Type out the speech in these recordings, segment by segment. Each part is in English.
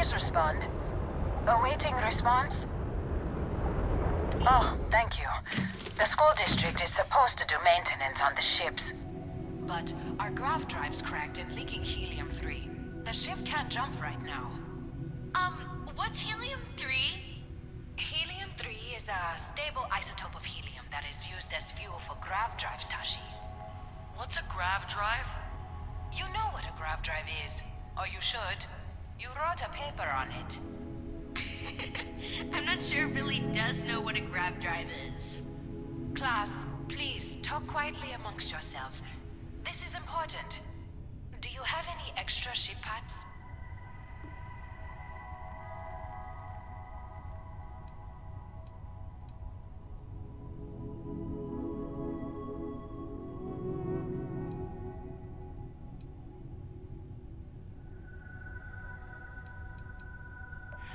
Please respond. Awaiting response. Oh, thank you. The school district is supposed to do maintenance on the ships. But our grav drive's cracked and leaking helium-3. The ship can't jump right now. What's helium-3? Helium-3 is a stable isotope of helium that is used as fuel for grav drives, Tashi. What's a grav drive? You know what a grav drive is. Or you should. You wrote a paper on it. I'm not sure Billy does know what a grav drive is. Class, please talk quietly amongst yourselves. This is important. Do you have any extra ship parts?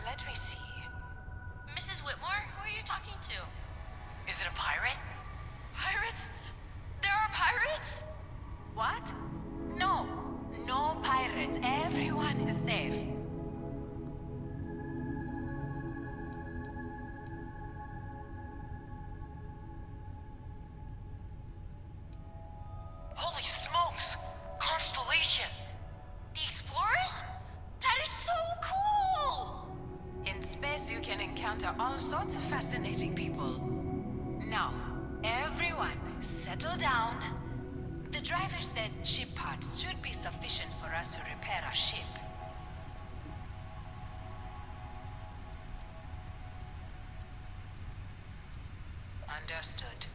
Let me see. Mrs. Whitmore, who are you talking to? Is it a pirate? Pirates? There are pirates? What? No. No pirates. Everyone is safe. Holy smokes! Constellation! The explorers? That is so cool! In space, you can encounter all sorts of fascinating people. Now, everyone, settle down. The driver said ship parts should be sufficient for us to repair our ship. Understood.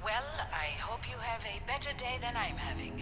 Well, I hope you have a better day than I'm having.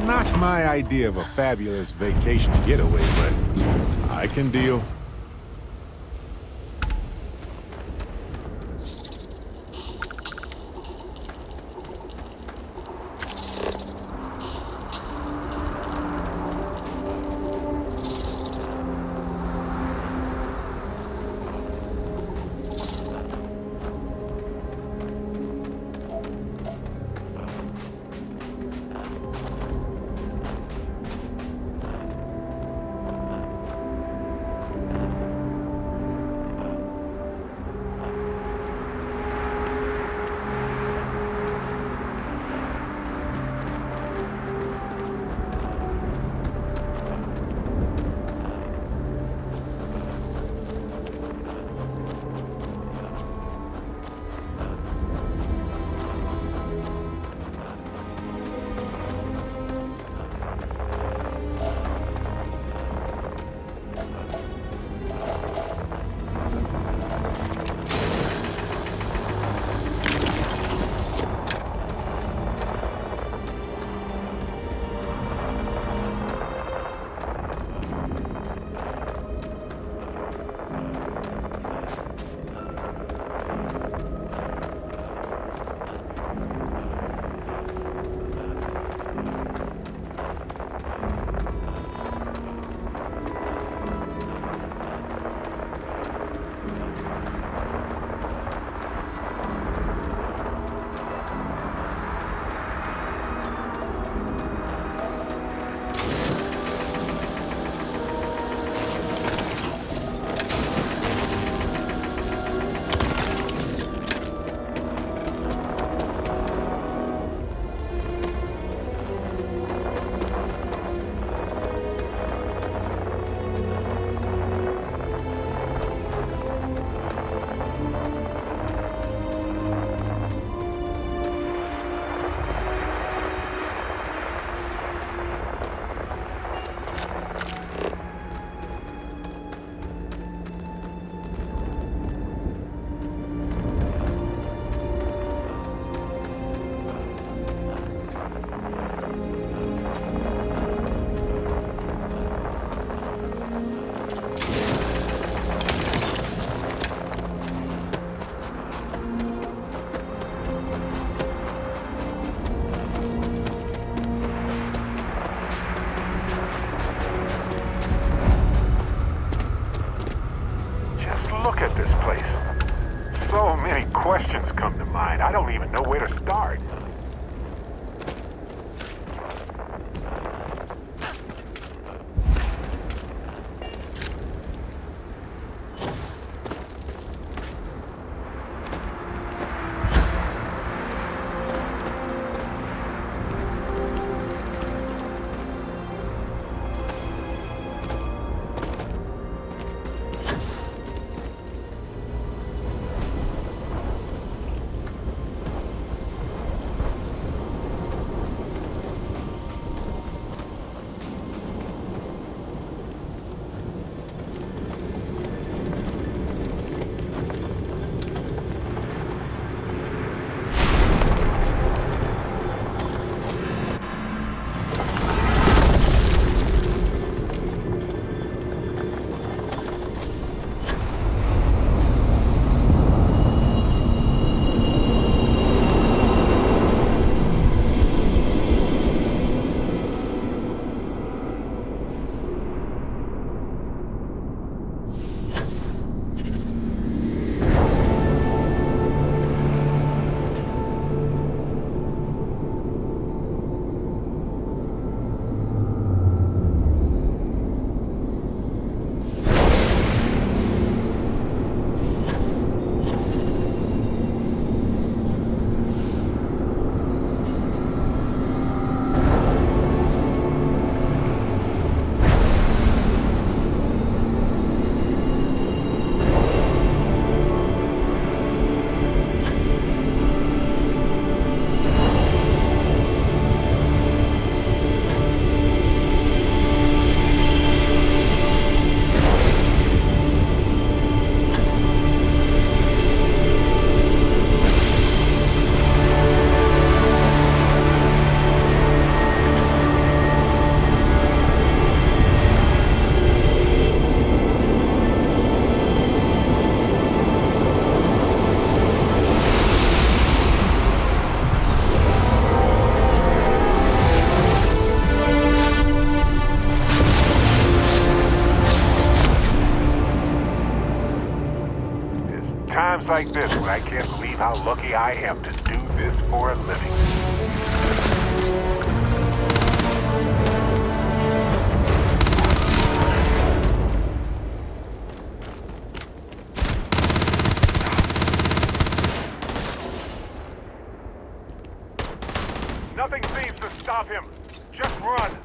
Not my idea of a fabulous vacation getaway, but I can deal. many questions come to mind. I don't even know where to start. Times like this when I can't believe how lucky I am to do this for a living. Nothing seems to stop him. Just run.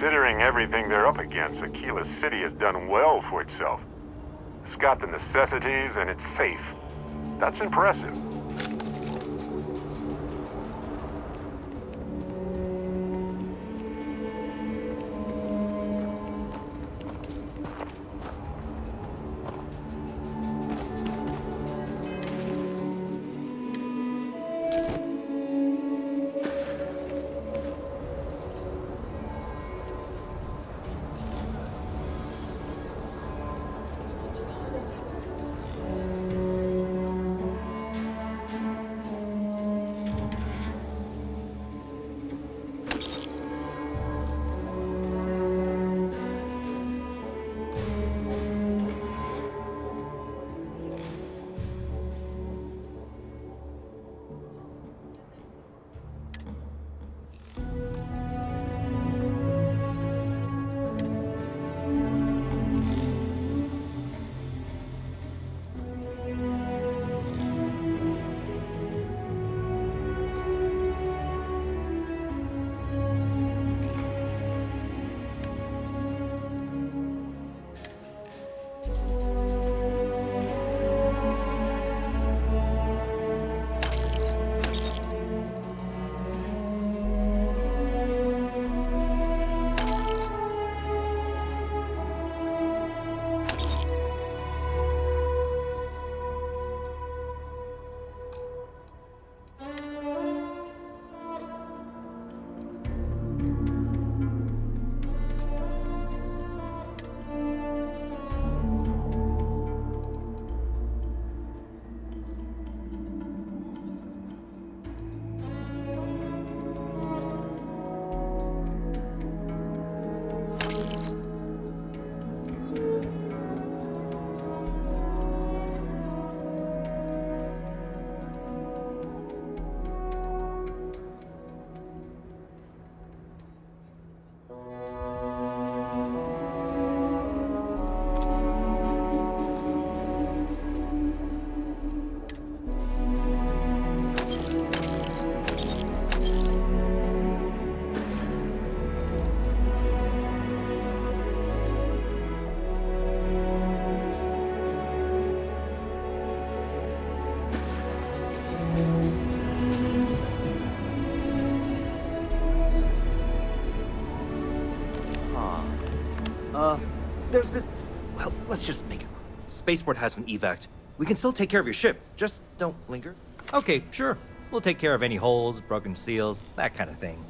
Considering everything they're up against, Aquila City has done well for itself. It's got the necessities and it's safe. That's impressive. There's been... Well, let's just make it quick. Spaceport has been evac'd. We can still take care of your ship. Just don't linger. Okay, sure. We'll take care of any holes, broken seals, that kind of thing.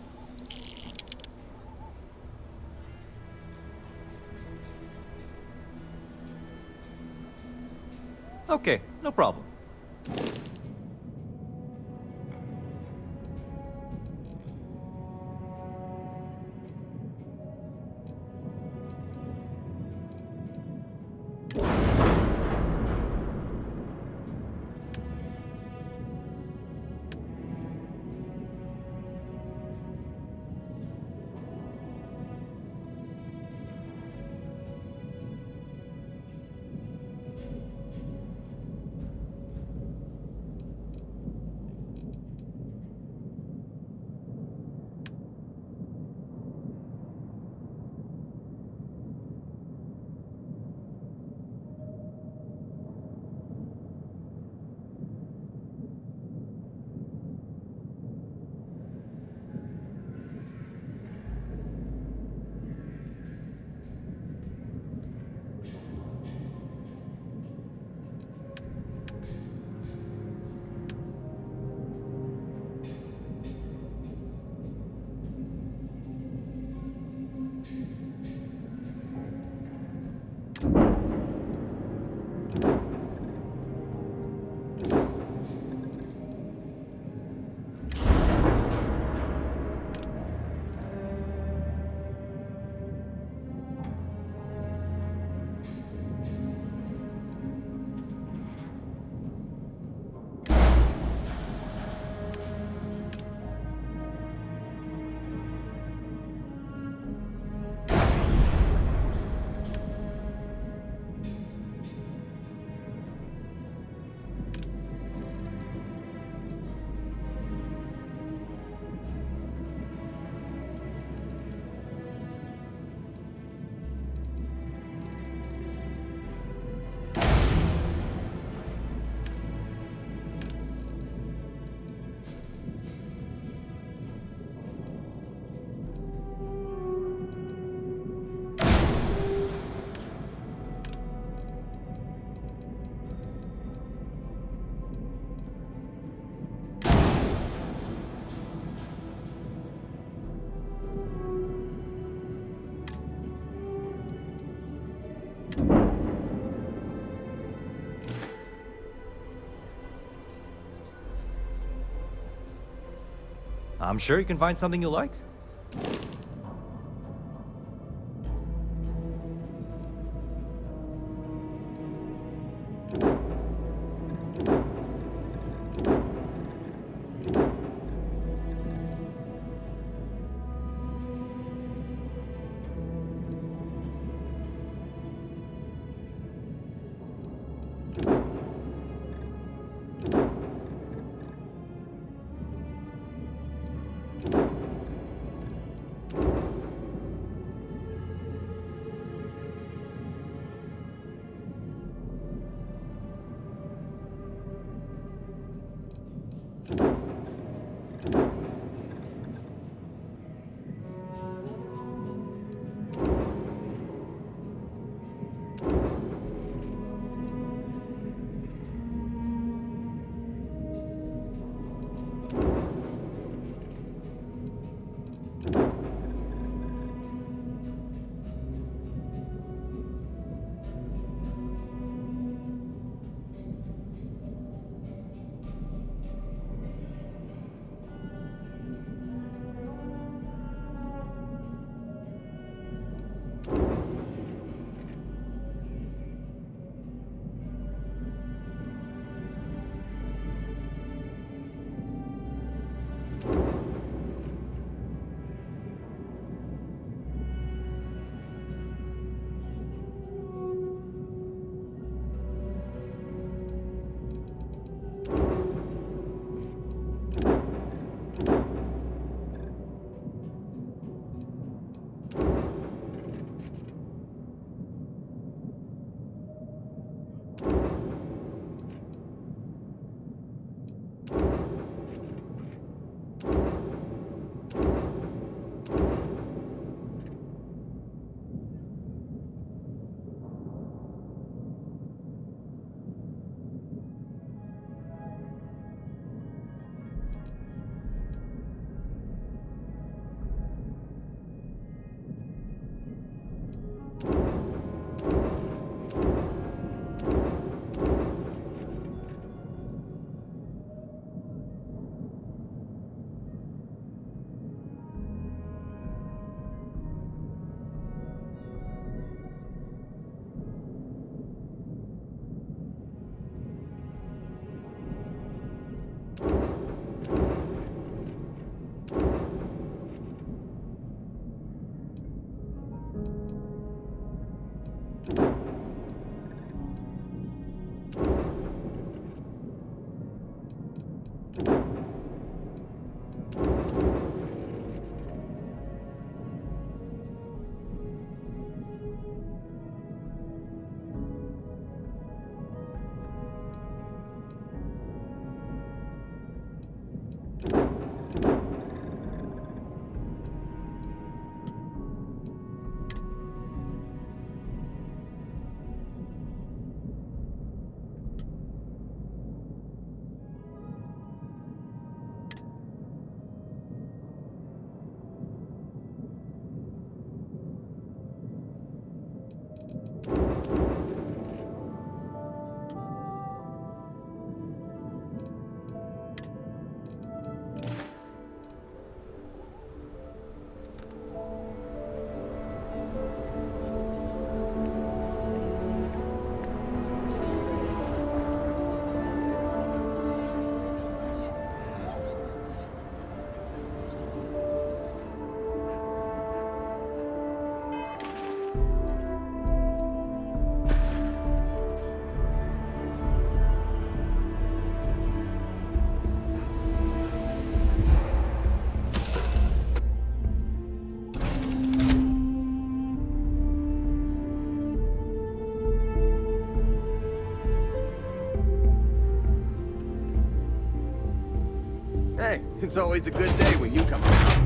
Okay, no problem. I'm sure you can find something you like. Hey, it's always a good day when you come around.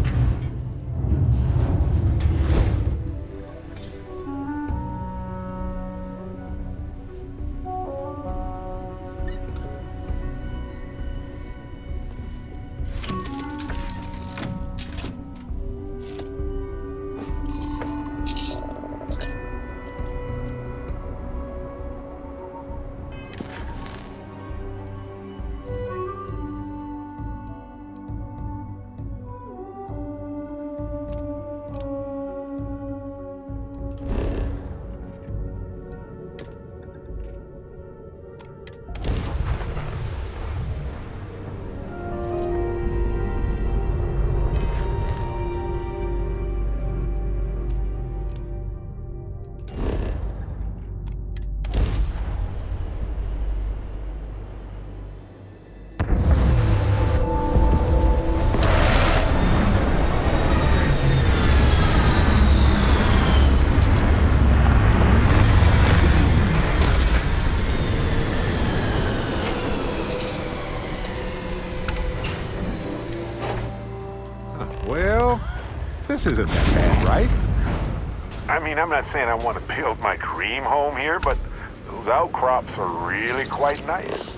This isn't that bad, right? I mean, I'm not saying I want to build my dream home here, but those outcrops are really quite nice.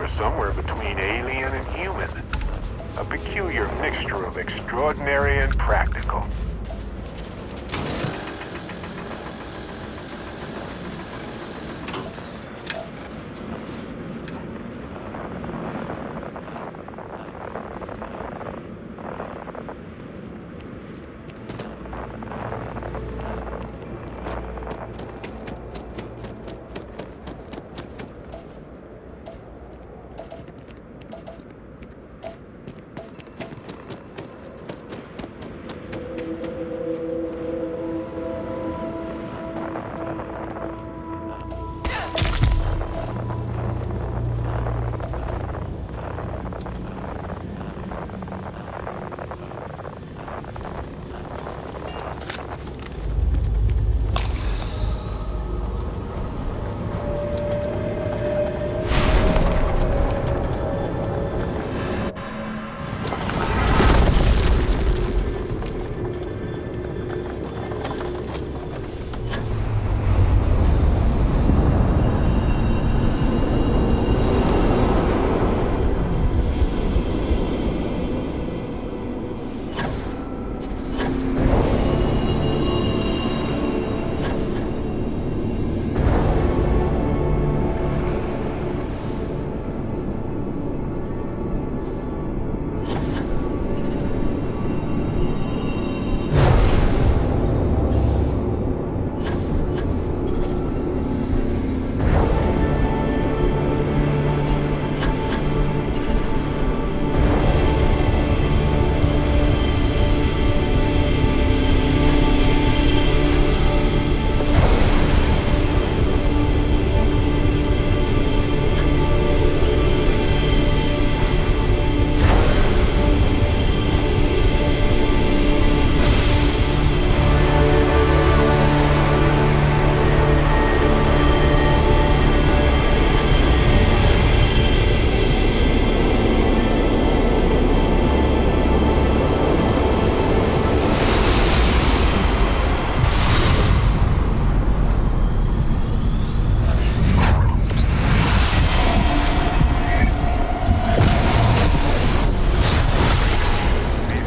Somewhere between alien and human. A peculiar mixture of extraordinary and practical.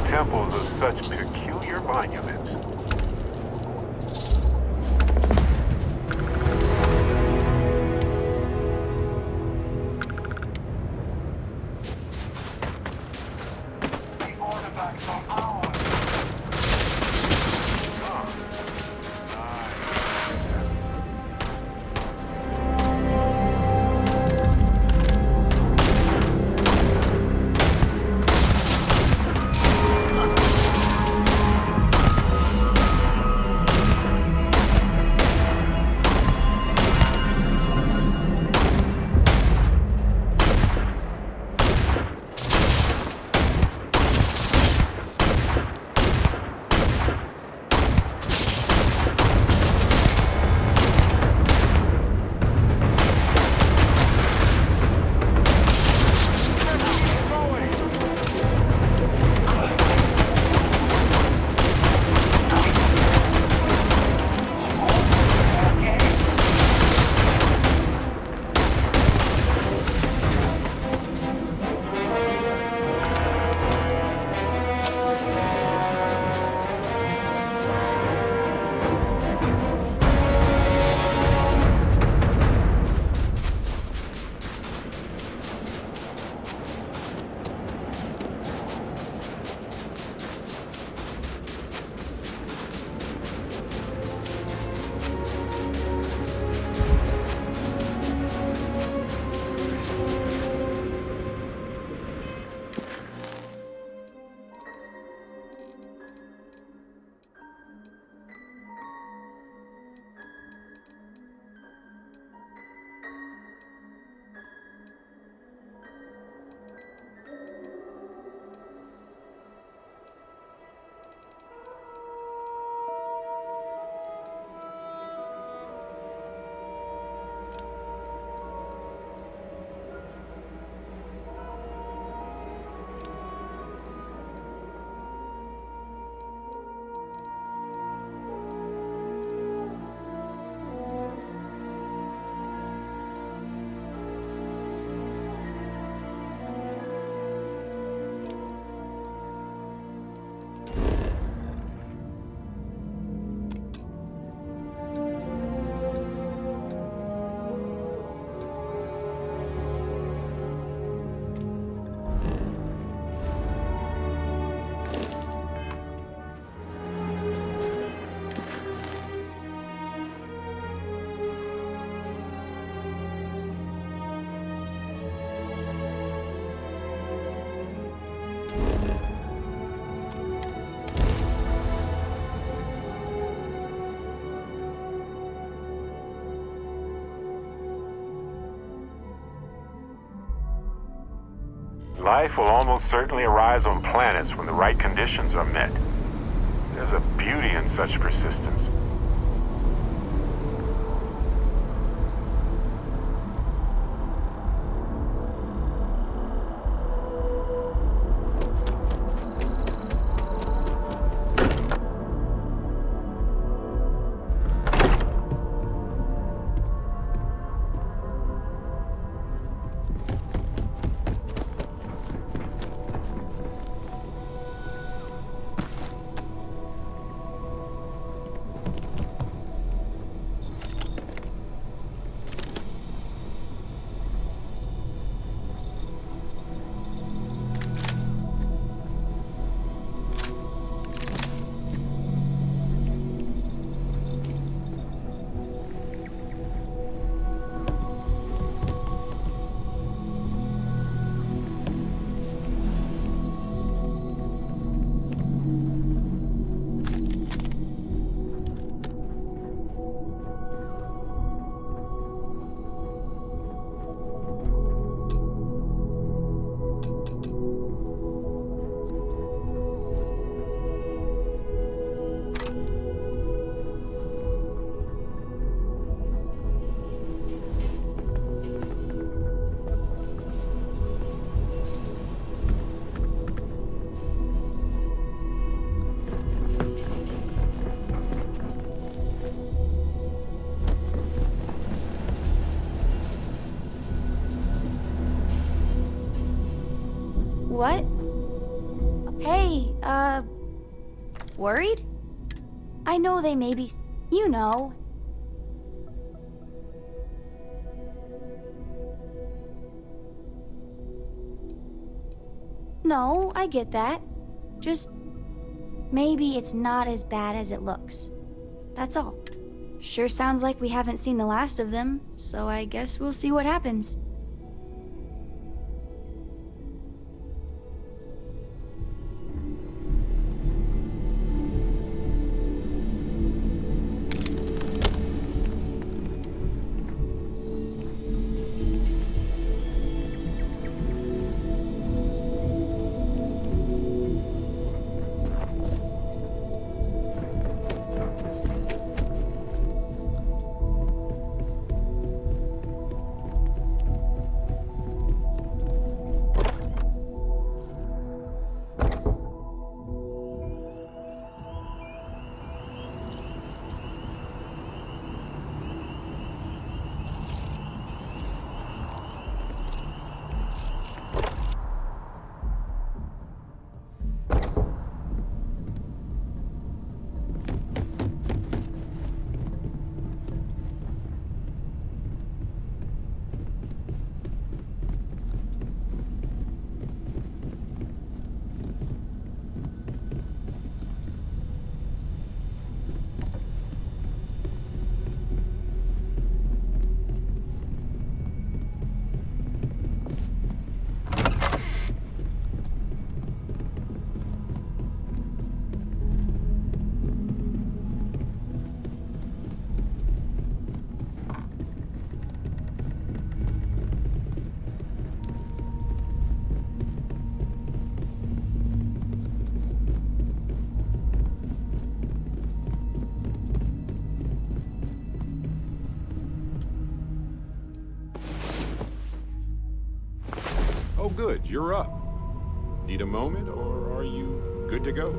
Temples of such peculiar monuments. The artifacts are ours. Life will almost certainly arise on planets when the right conditions are met. There's a beauty in such persistence. What? Hey, worried? I know they may be, you know. No, I get that. Just, maybe it's not as bad as it looks. That's all. Sure sounds like we haven't seen the last of them, so I guess we'll see what happens. Oh, good, you're up. Need a moment, or are you good to go?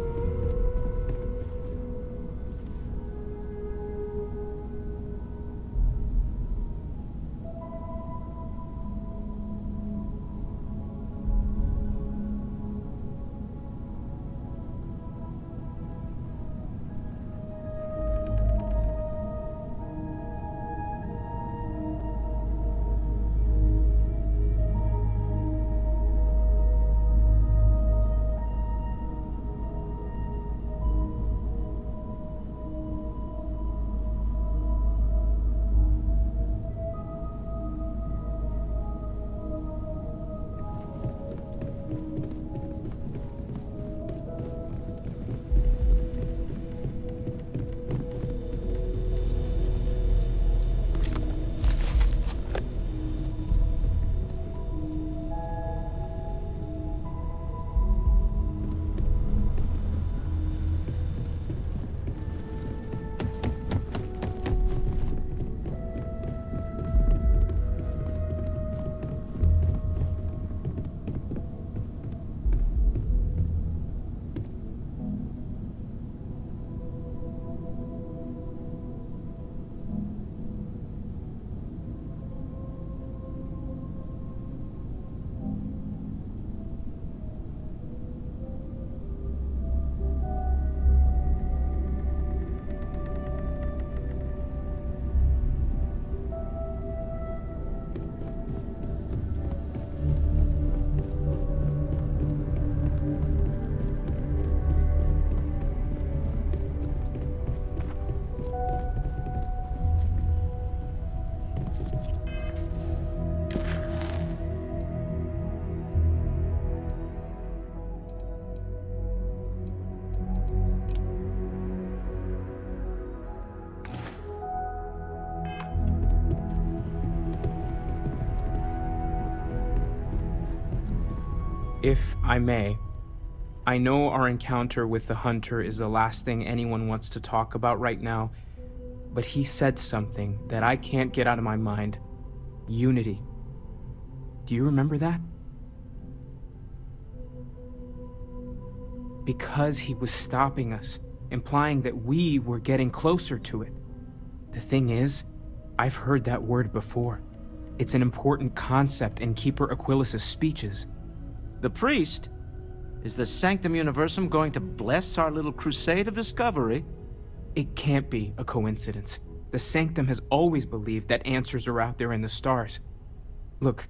If I may, I know our encounter with the Hunter is the last thing anyone wants to talk about right now, but he said something that I can't get out of my mind. Unity. Do you remember that? Because he was stopping us, implying that we were getting closer to it. The thing is, I've heard that word before. It's an important concept in Keeper Aquilas' speeches. The priest? Is the Sanctum Universum going to bless our little crusade of discovery? It can't be a coincidence. The Sanctum has always believed that answers are out there in the stars. Look,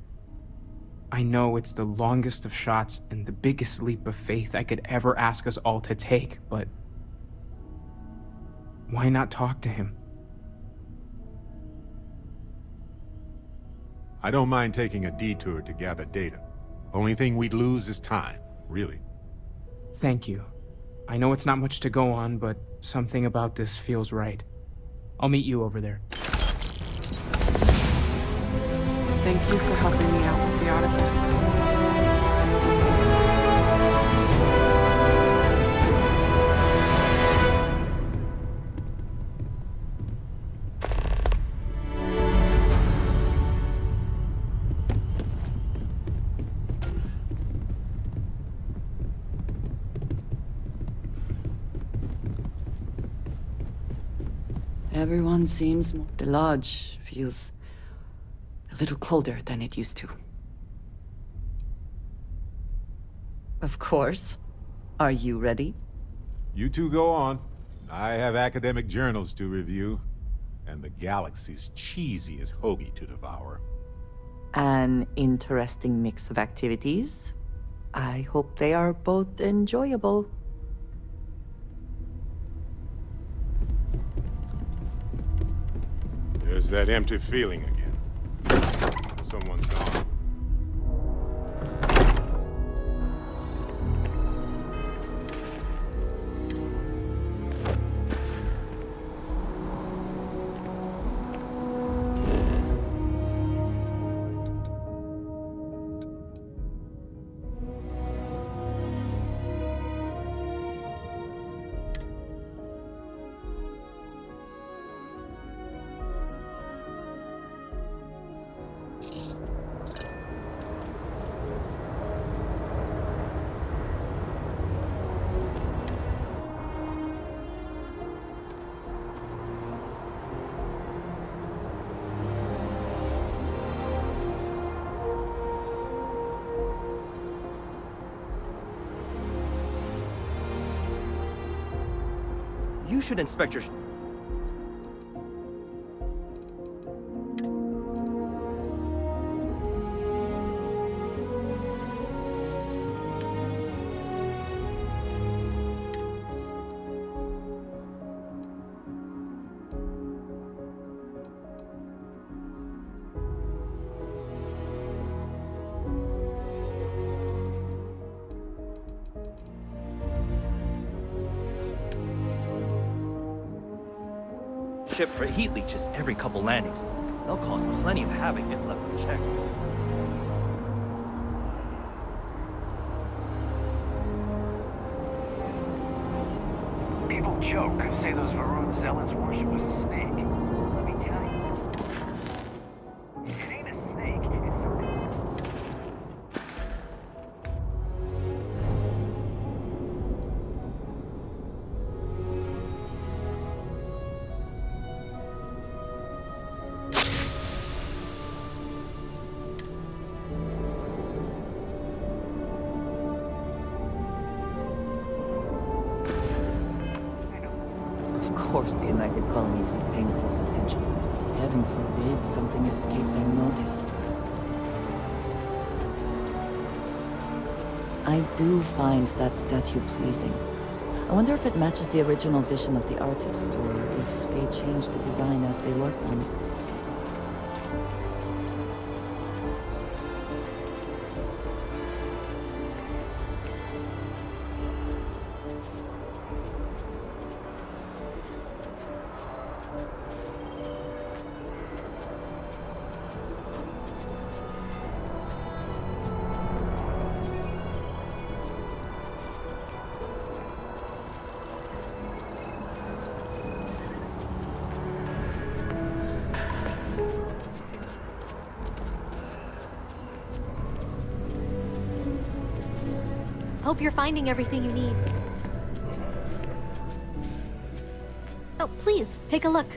I know it's the longest of shots and the biggest leap of faith I could ever ask us all to take, but why not talk to him? I don't mind taking a detour to gather data. Only thing we'd lose is time, really. Thank you. I know it's not much to go on, but something about this feels right. I'll meet you over there. Thank you for helping me out with the artifacts. Everyone seems more... The lodge feels a little colder than it used to. Of course. Are you ready? You two go on. I have academic journals to review, and the galaxy's cheesiest hoagie to devour. An interesting mix of activities. I hope they are both enjoyable. There's that empty feeling again. Someone's gone. You should inspect your... ship for heat leeches every couple landings. They'll cause plenty of havoc if left unchecked. People joke, say those Varun zealots worship a snake. Let me tell you. It ain't a snake, it's something. Of course the United Colonies is paying close attention. Heaven forbid something escape their notice. I do find that statue pleasing. I wonder if it matches the original vision of the artist, or if they changed the design as they worked on it. Hope you're finding everything you need. Oh, please, take a look.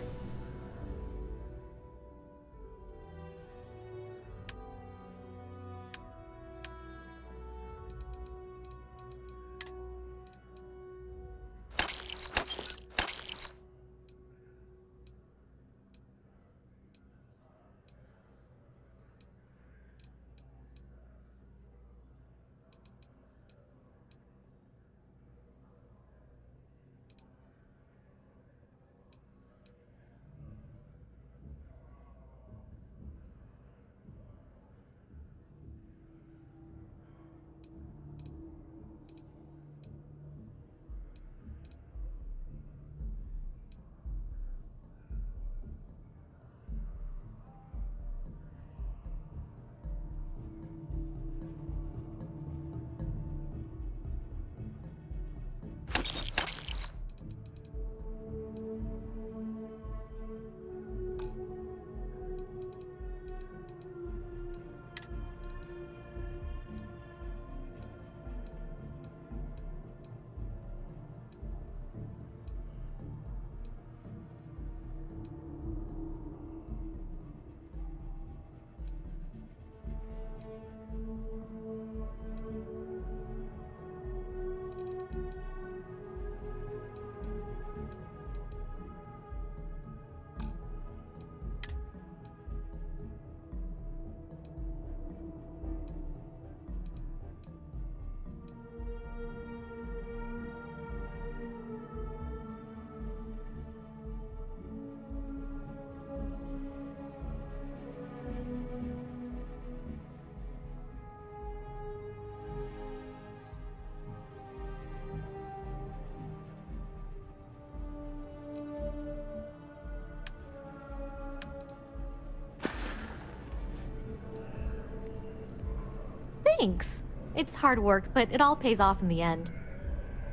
Thanks. It's hard work, but it all pays off in the end.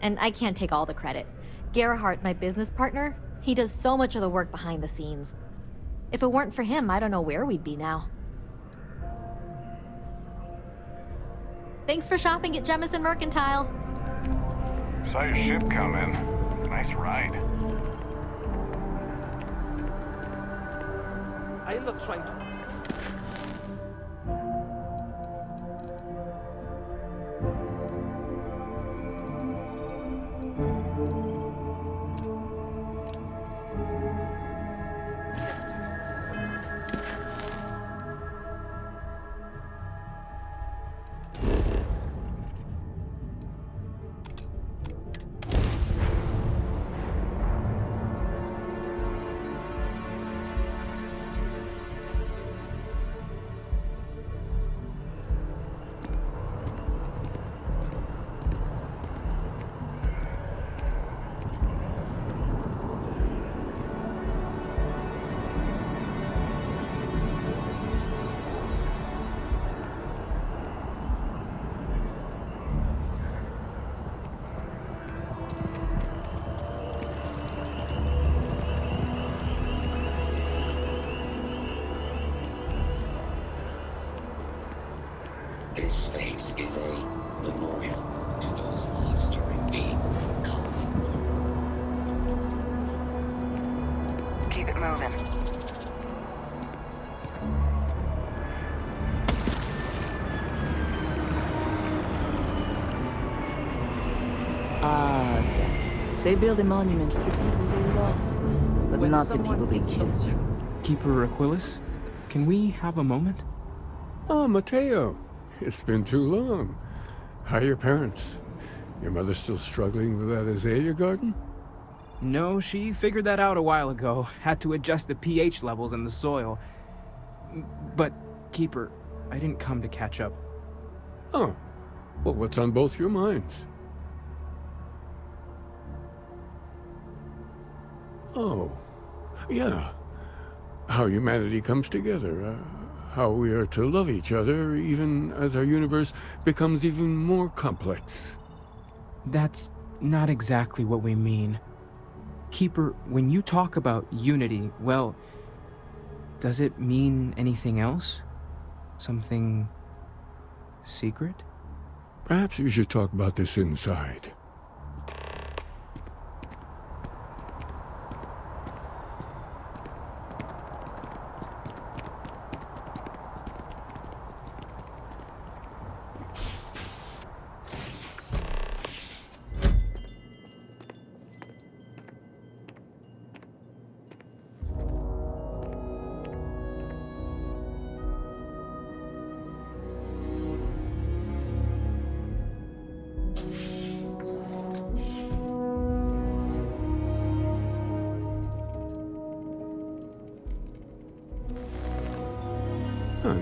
And I can't take all the credit. Gerhardt, my business partner, he does so much of the work behind the scenes. If it weren't for him, I don't know where we'd be now. Thanks for shopping at Jemison Mercantile. Saw your ship come in. Nice ride. I am not trying to... This space is a memorial to those lost during the conflict. Keep it moving. Ah, yes. They build a monument to the people they lost, but not the people they killed. Keeper Aquilus, can we have a moment? Oh, Mateo. It's been too long. How are your parents? Your mother still struggling with that azalea garden? No, she figured that out a while ago. Had to adjust the pH levels in the soil. But, Keeper, I didn't come to catch up. Oh. Well, what's on both your minds? Oh. Yeah. How humanity comes together. How we are to love each other, even as our universe becomes even more complex. That's not exactly what we mean. Keeper, when you talk about unity, well, does it mean anything else? Something secret? Perhaps we should talk about this inside.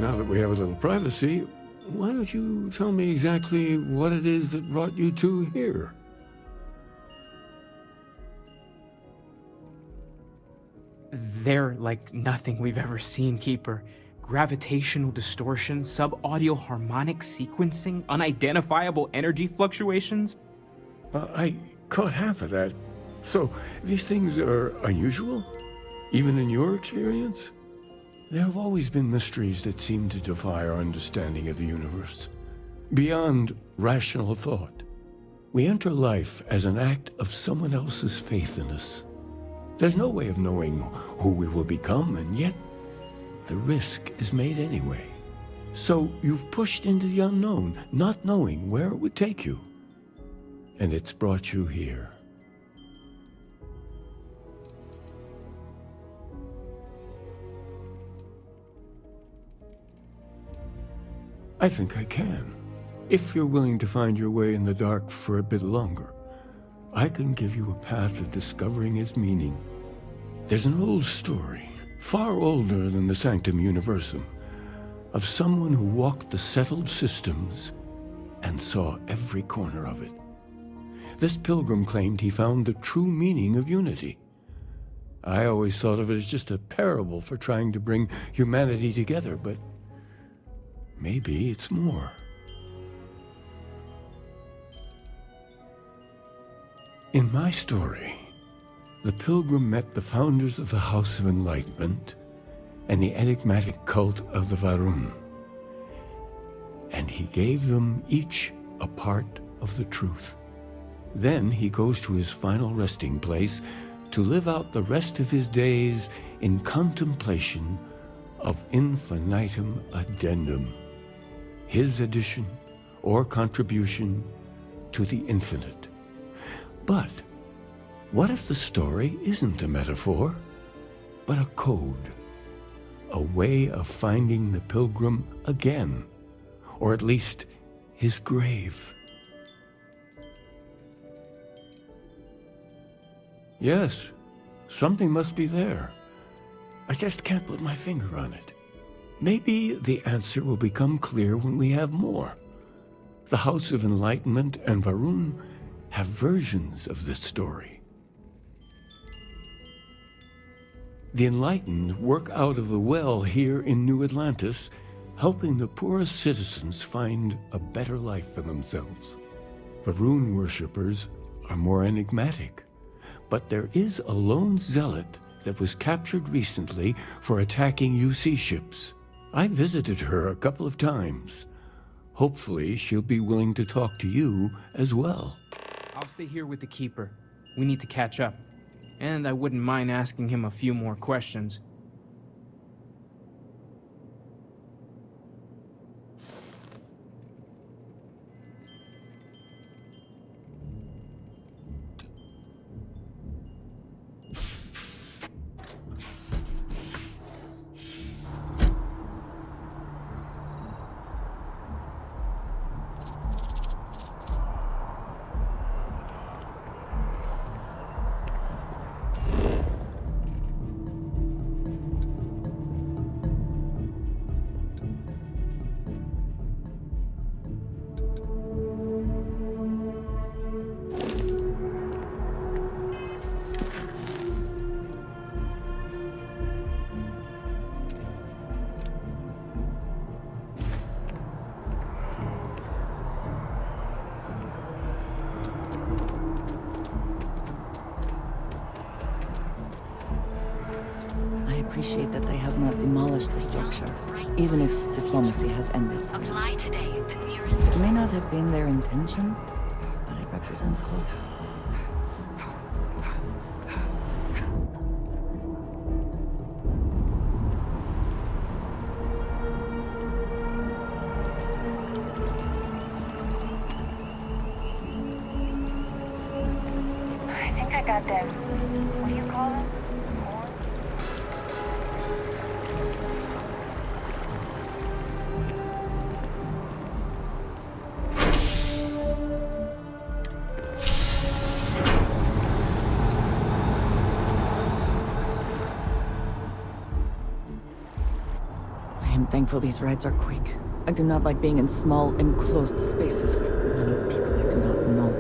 Now that we have a little privacy, why don't you tell me exactly what it is that brought you two here? They're like nothing we've ever seen, Keeper. Gravitational distortion, sub-audio harmonic sequencing, unidentifiable energy fluctuations. I caught half of that. So, these things are unusual? Even in your experience? There have always been mysteries that seem to defy our understanding of the universe. Beyond rational thought. We enter life as an act of someone else's faith in us. There's no way of knowing who we will become, and yet the risk is made anyway. So you've pushed into the unknown, not knowing where it would take you. And it's brought you here. I think I can. If you're willing to find your way in the dark for a bit longer, I can give you a path to discovering its meaning. There's an old story, far older than the Sanctum Universum, of someone who walked the settled systems and saw every corner of it. This pilgrim claimed he found the true meaning of unity. I always thought of it as just a parable for trying to bring humanity together, but maybe it's more. In my story, the pilgrim met the founders of the House of Enlightenment and the enigmatic cult of the Varun, and he gave them each a part of the truth. Then he goes to his final resting place to live out the rest of his days in contemplation of infinitum addendum, his addition or contribution to the infinite. But what if the story isn't a metaphor, but a code, a way of finding the pilgrim again, or at least his grave? Yes, something must be there. I just can't put my finger on it. Maybe the answer will become clear when we have more. The House of Enlightenment and Varun have versions of this story. The Enlightened work out of the well here in New Atlantis, helping the poorest citizens find a better life for themselves. Varun worshippers are more enigmatic, but there is a lone zealot that was captured recently for attacking UC ships. I visited her a couple of times. Hopefully, she'll be willing to talk to you as well. I'll stay here with the Keeper. We need to catch up. And I wouldn't mind asking him a few more questions. appreciate that they have not demolished the structure, even if diplomacy has ended. Apply today at the nearest. It may not have been their intention, but it represents hope. I think I got them. What do you call them? I am thankful these rides are quick. I do not like being in small, enclosed spaces with many people I do not know.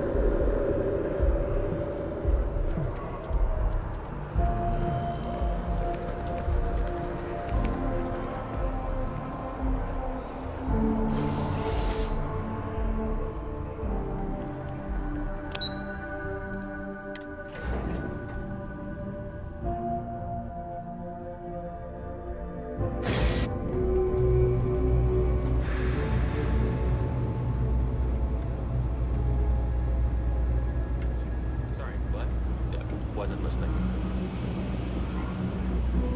Wasn't listening.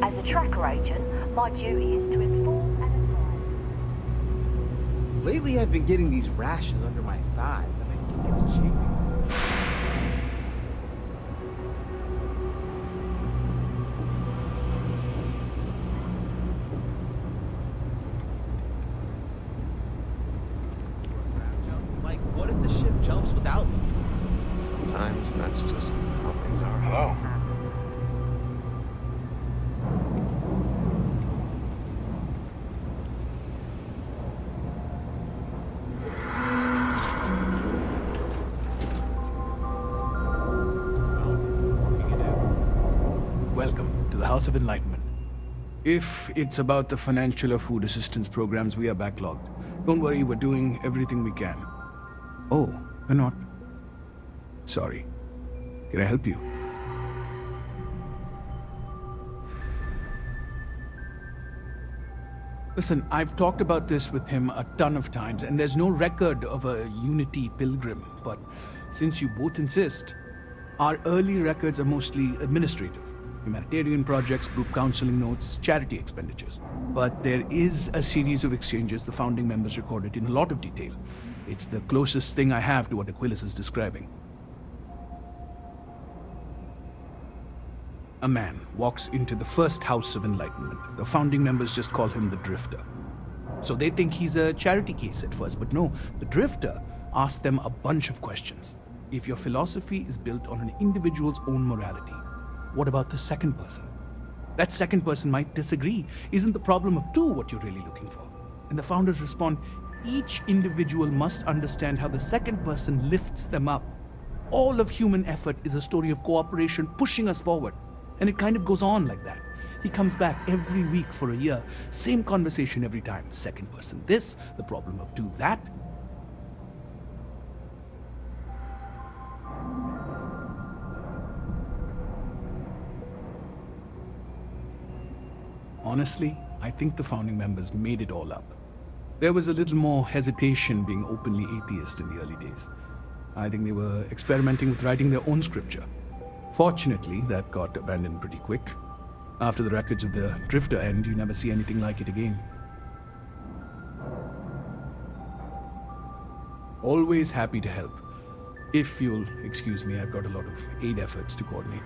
As a tracker agent, my duty is to inform and advise. Lately, I've been getting these rashes under my thighs, and I think it's chafing. Like, what if the ship jumps without me? Sometimes that's just how things are. Hello? Welcome to the House of Enlightenment. If it's about the financial or food assistance programs, we are backlogged. Don't worry, we're doing everything we can. Oh, we're not. Sorry. Can I help you? Listen, I've talked about this with him a ton of times, and there's no record of a Unity pilgrim. But since you both insist, our early records are mostly administrative. Humanitarian projects, group counseling notes, charity expenditures. But there is a series of exchanges the founding members recorded in a lot of detail. It's the closest thing I have to what Aquilus is describing. A man walks into the first House of Enlightenment. The founding members just call him the Drifter. So they think he's a charity case at first, but no, the Drifter asks them a bunch of questions. If your philosophy is built on an individual's own morality, what about the second person? That second person might disagree. Isn't the problem of two what you're really looking for? And the founders respond, each individual must understand how the second person lifts them up. All of human effort is a story of cooperation pushing us forward. And it kind of goes on like that. He comes back every week for a year. Same conversation every time. Second person this, the problem of two that. Honestly, I think the founding members made it all up. There was a little more hesitation being openly atheist in the early days. I think they were experimenting with writing their own scripture. Fortunately, that got abandoned pretty quick. After the records of the Drifter end, you never see anything like it again. Always happy to help. If you'll excuse me, I've got a lot of aid efforts to coordinate.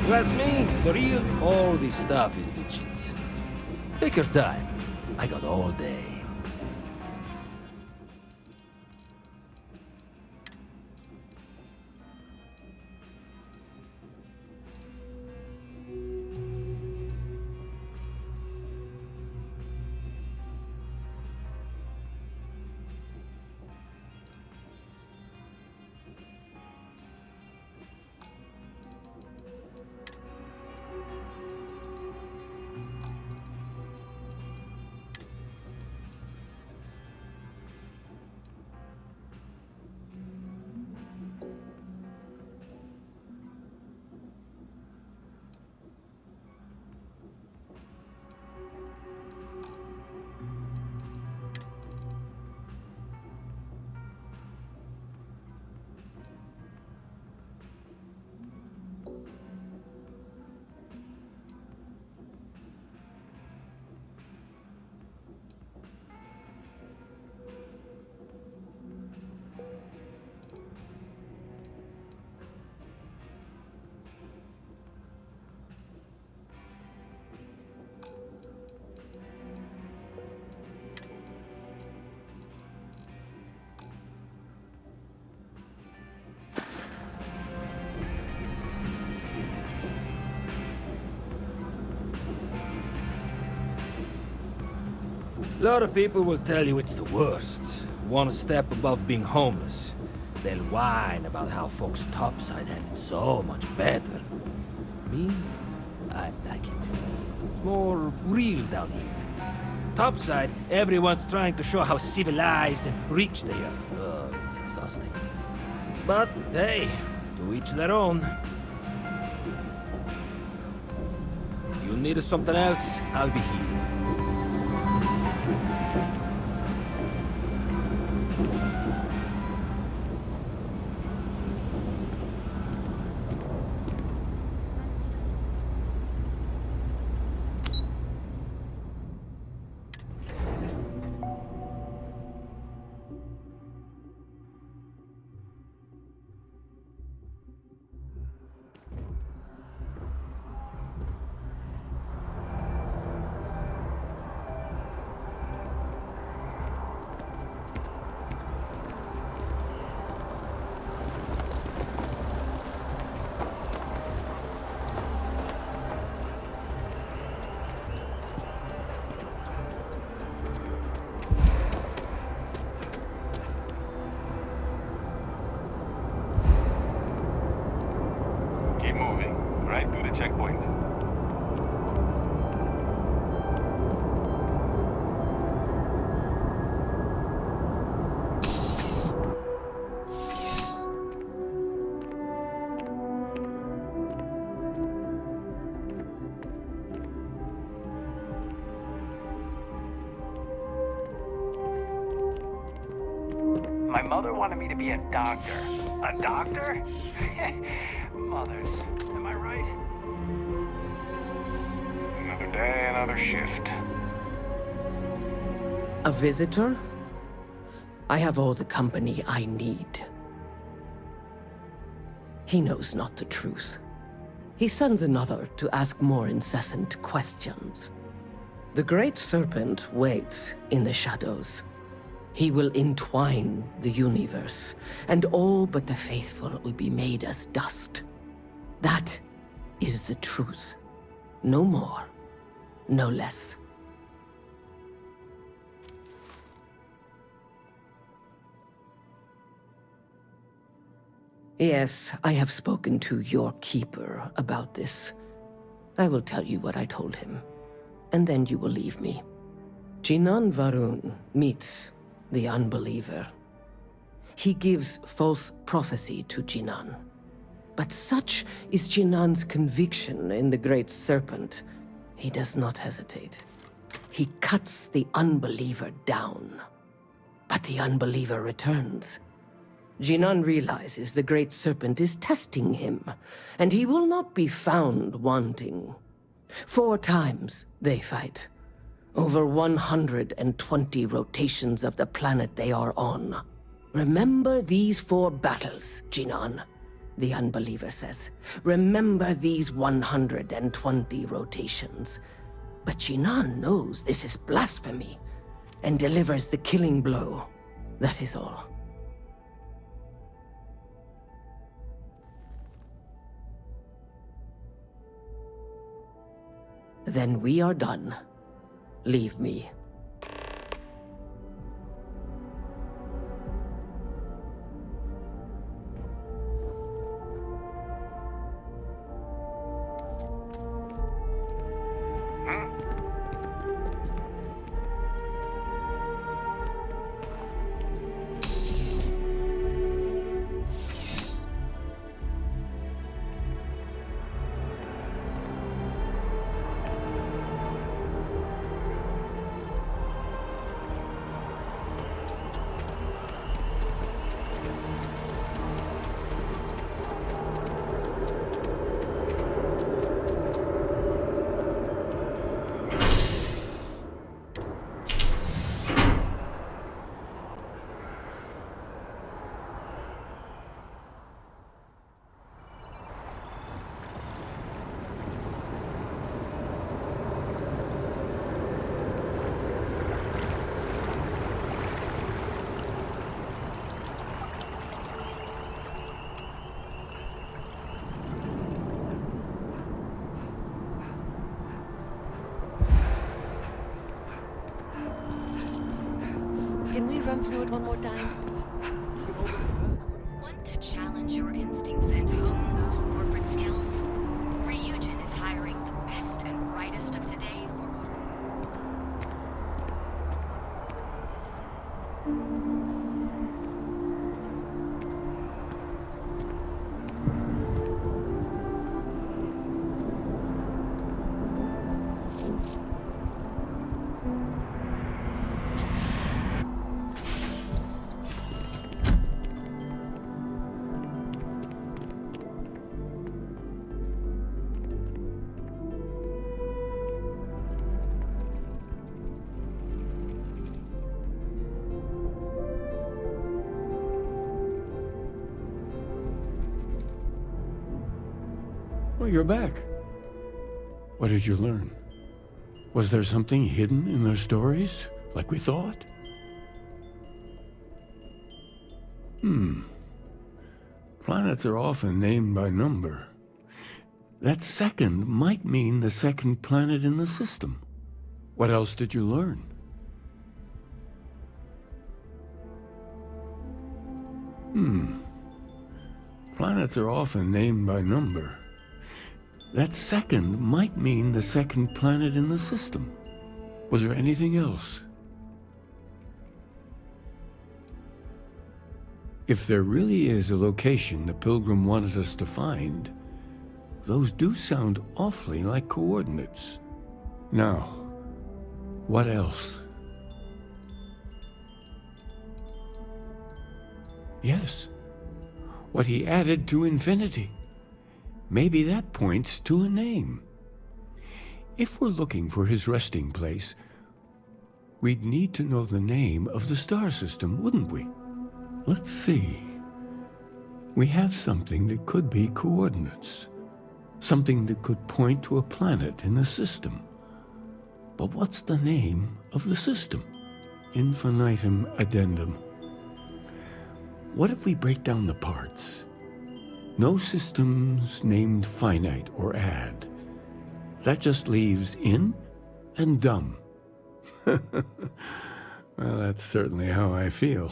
You ask me, the real, all this stuff is legit. Take your time. I got all day. A lot of people will tell you it's the worst. One step above being homeless. They'll whine about how folks topside have it so much better. Me? I like it. It's more real down here. Topside, everyone's trying to show how civilized and rich they are. Oh, it's exhausting. But hey, to each their own. You need something else, I'll be here. Right through the checkpoint. My mother wanted me to be a doctor. A doctor? Mothers. Am I right? Another day, another shift. A visitor? I have all the company I need. He knows not the truth. He sends another to ask more incessant questions. The Great Serpent waits in the shadows. He will entwine the universe, and all but the faithful will be made as dust. That is the truth. No more, no less. Yes, I have spoken to your keeper about this. I will tell you what I told him, and then you will leave me. Jinan Varun meets the unbeliever. He gives false prophecy to Jinan. But such is Jinan's conviction in the Great Serpent, he does not hesitate. He cuts the unbeliever down. But the unbeliever returns. Jinan realizes the Great Serpent is testing him, and he will not be found wanting. 4 times they fight. Over 120 rotations of the planet they are on. Remember these 4 battles, Jinan. the unbeliever says. Remember these 120 rotations. But Jinan knows this is blasphemy and delivers the killing blow. That is all. Then we are done. Leave me. Can we run through it one more time? Want to challenge your instincts and hone those corporate skills? Ryujin is hiring the best and brightest of today for Well, you're back. What did you learn? Was there something hidden in their stories, like we thought? Planets are often named by number. That second might mean the second planet in the system. What else did you learn? Planets are often named by number. That second might mean the second planet in the system. Was there anything else? If there really is a location the Pilgrim wanted us to find, those do sound awfully like coordinates. Now, what else? Yes, what he added to infinity. Maybe that points to a name. If we're looking for his resting place, we'd need to know the name of the star system, wouldn't we? Let's see. We have something that could be coordinates. Something that could point to a planet in the system. But what's the name of the system? Infinitum addendum. What if we break down the parts? No systems named finite or add. That just leaves in and dumb. Well, that's certainly how I feel.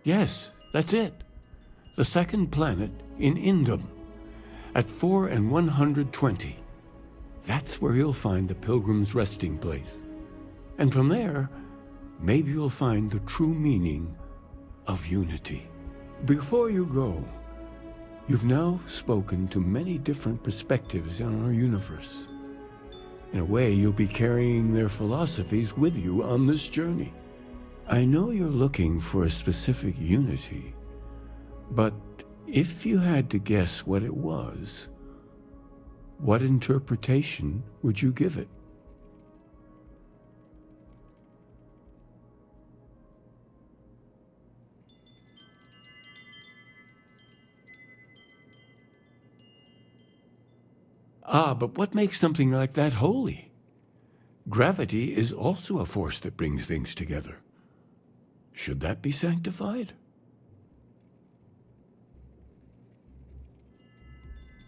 Yes, that's it. The second planet in Indum, at 4 and 120. That's where you'll find the Pilgrim's resting place. And from there, maybe you'll find the true meaning of unity. Before you go, you've now spoken to many different perspectives on our universe. In a way, you'll be carrying their philosophies with you on this journey. I know you're looking for a specific unity, but if you had to guess what it was, what interpretation would you give it? Ah, but what makes something like that holy? Gravity is also a force that brings things together. Should that be sanctified?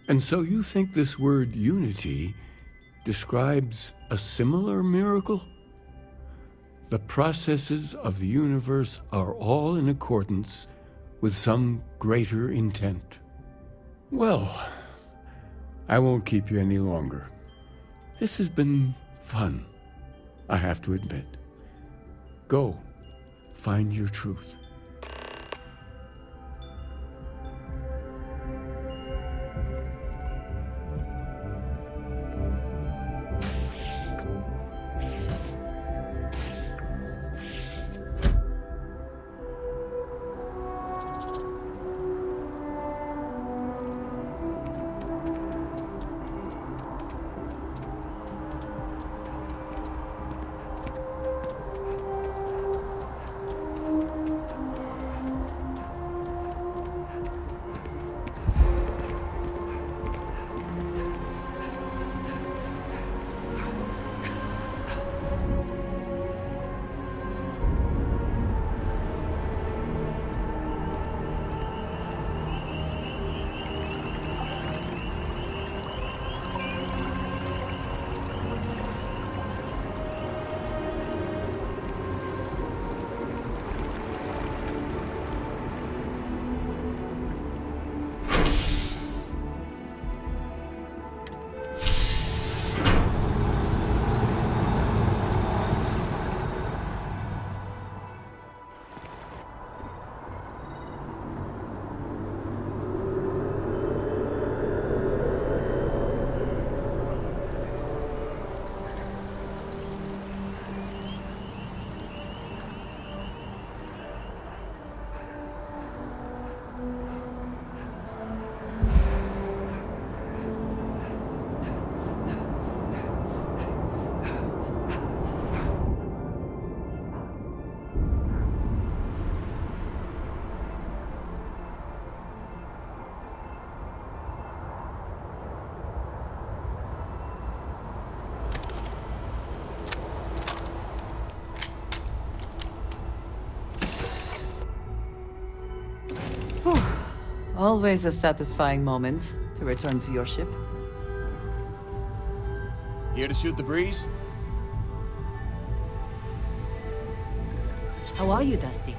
And so you think this word unity describes a similar miracle? The processes of the universe are all in accordance with some greater intent. Well, I won't keep you any longer. This has been fun, I have to admit. Go, find your truth. Always a satisfying moment to return to your ship. Here to shoot the breeze? How are you, Dusty?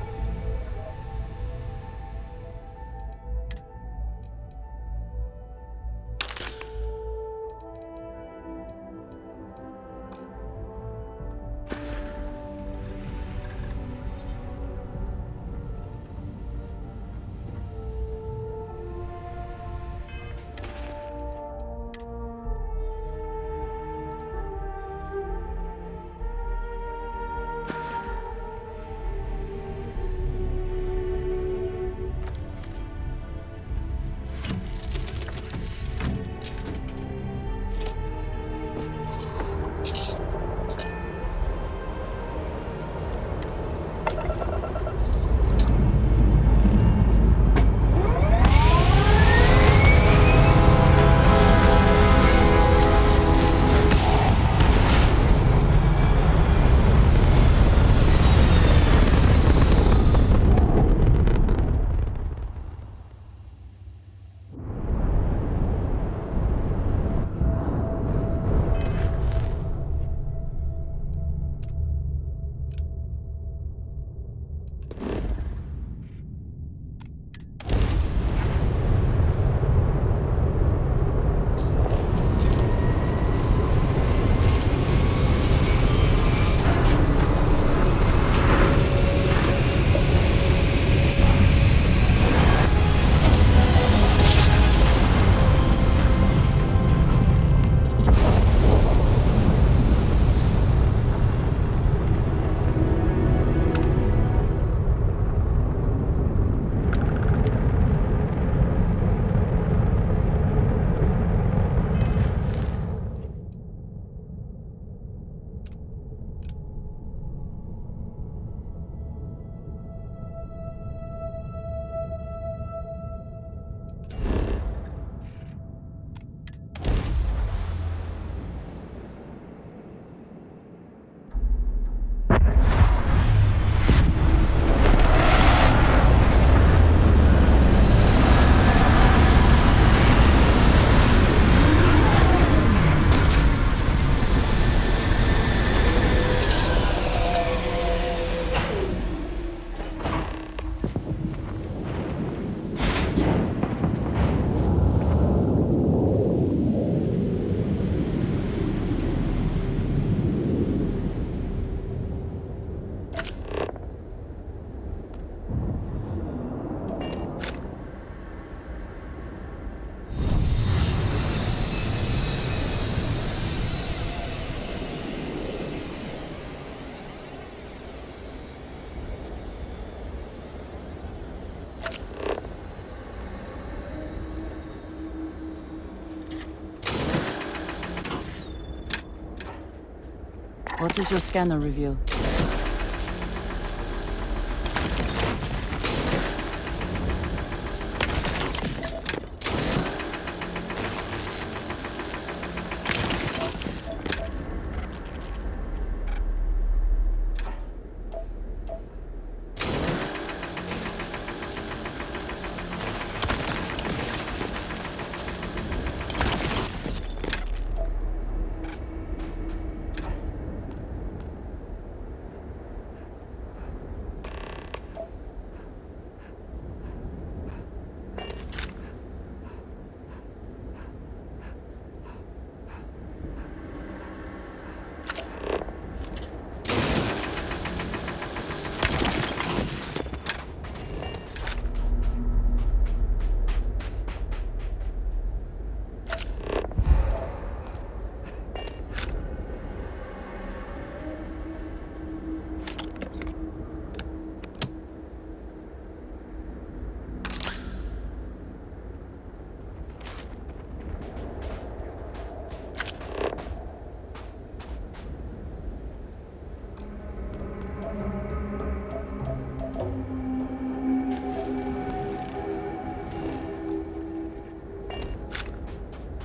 What does your scanner reveal?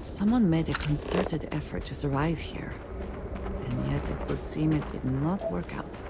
Someone made a concerted effort to survive here, and yet it would seem it did not work out.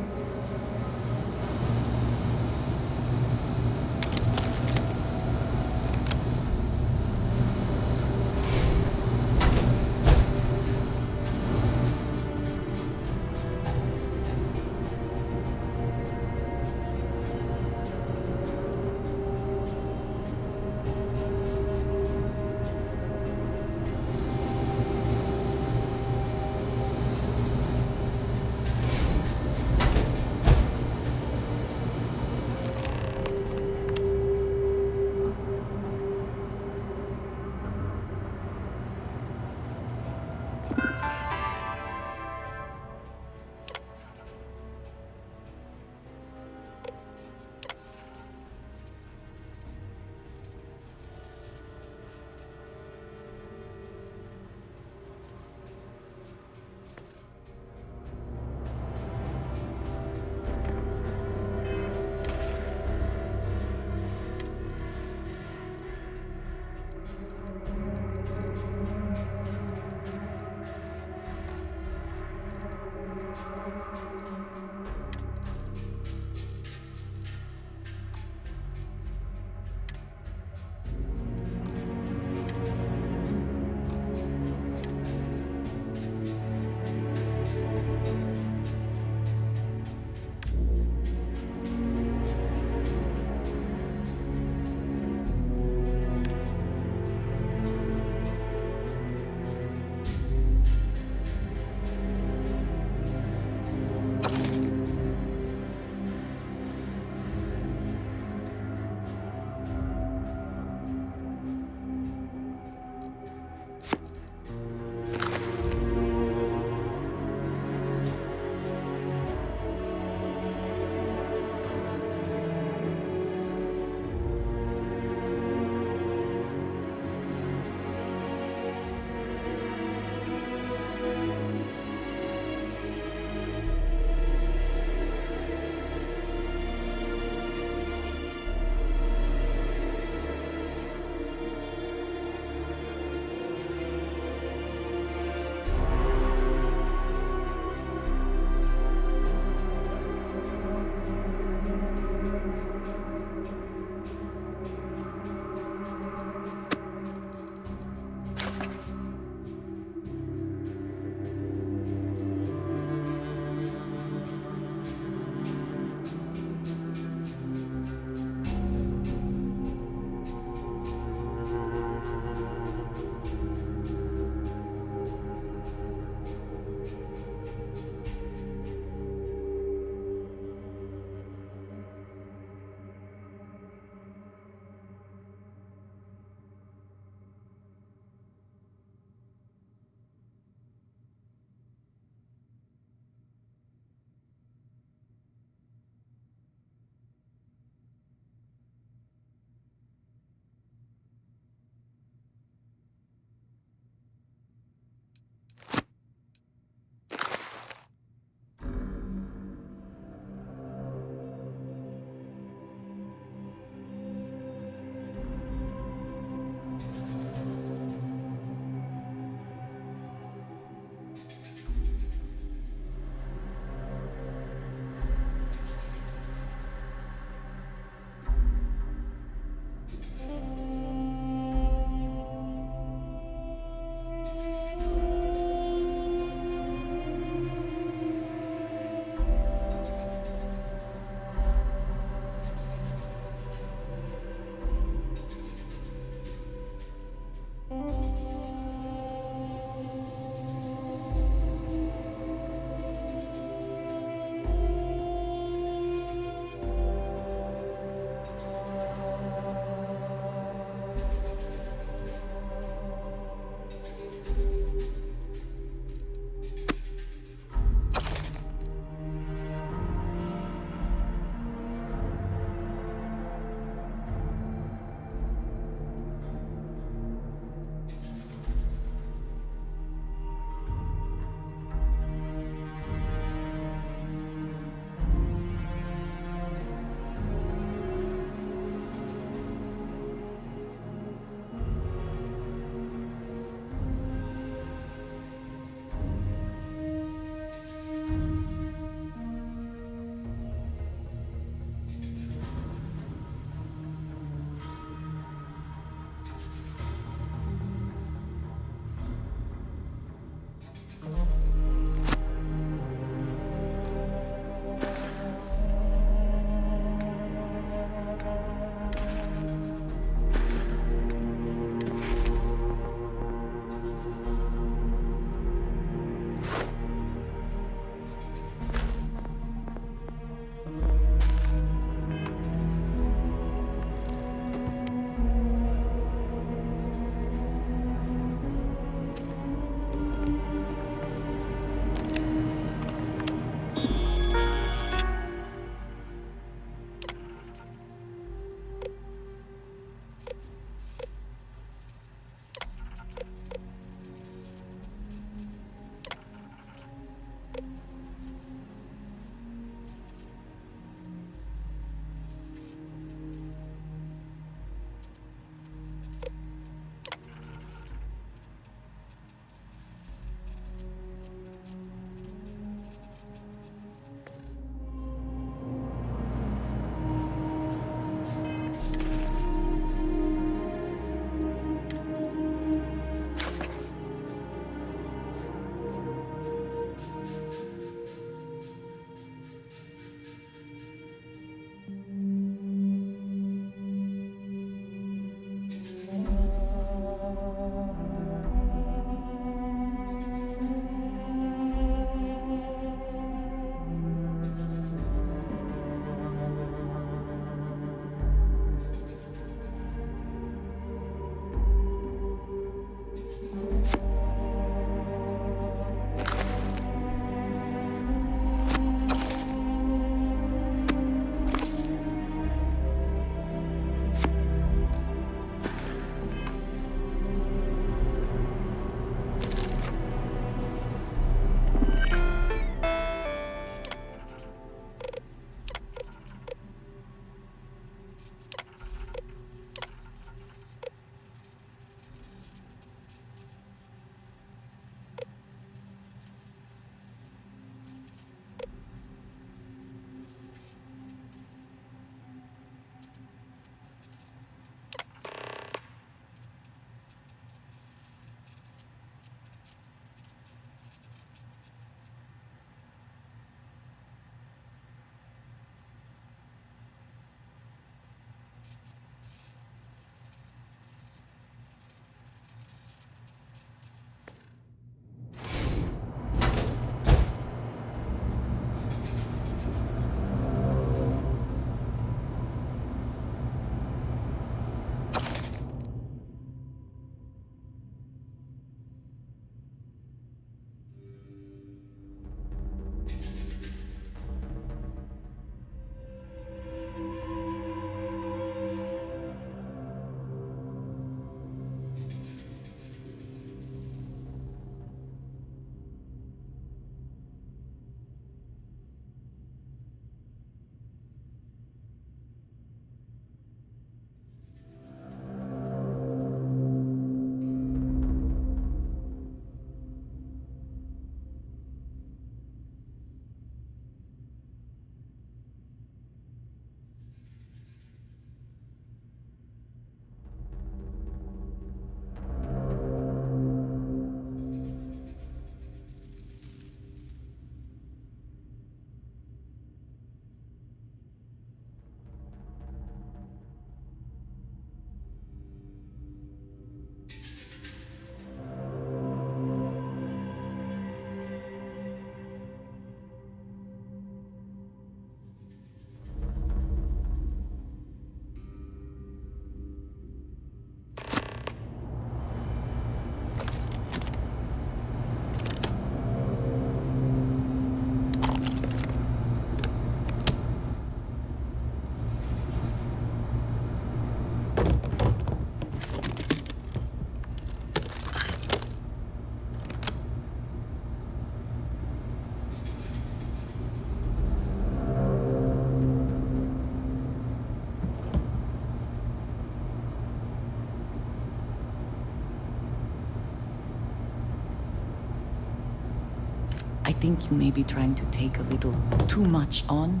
think you may be trying to take a little too much on.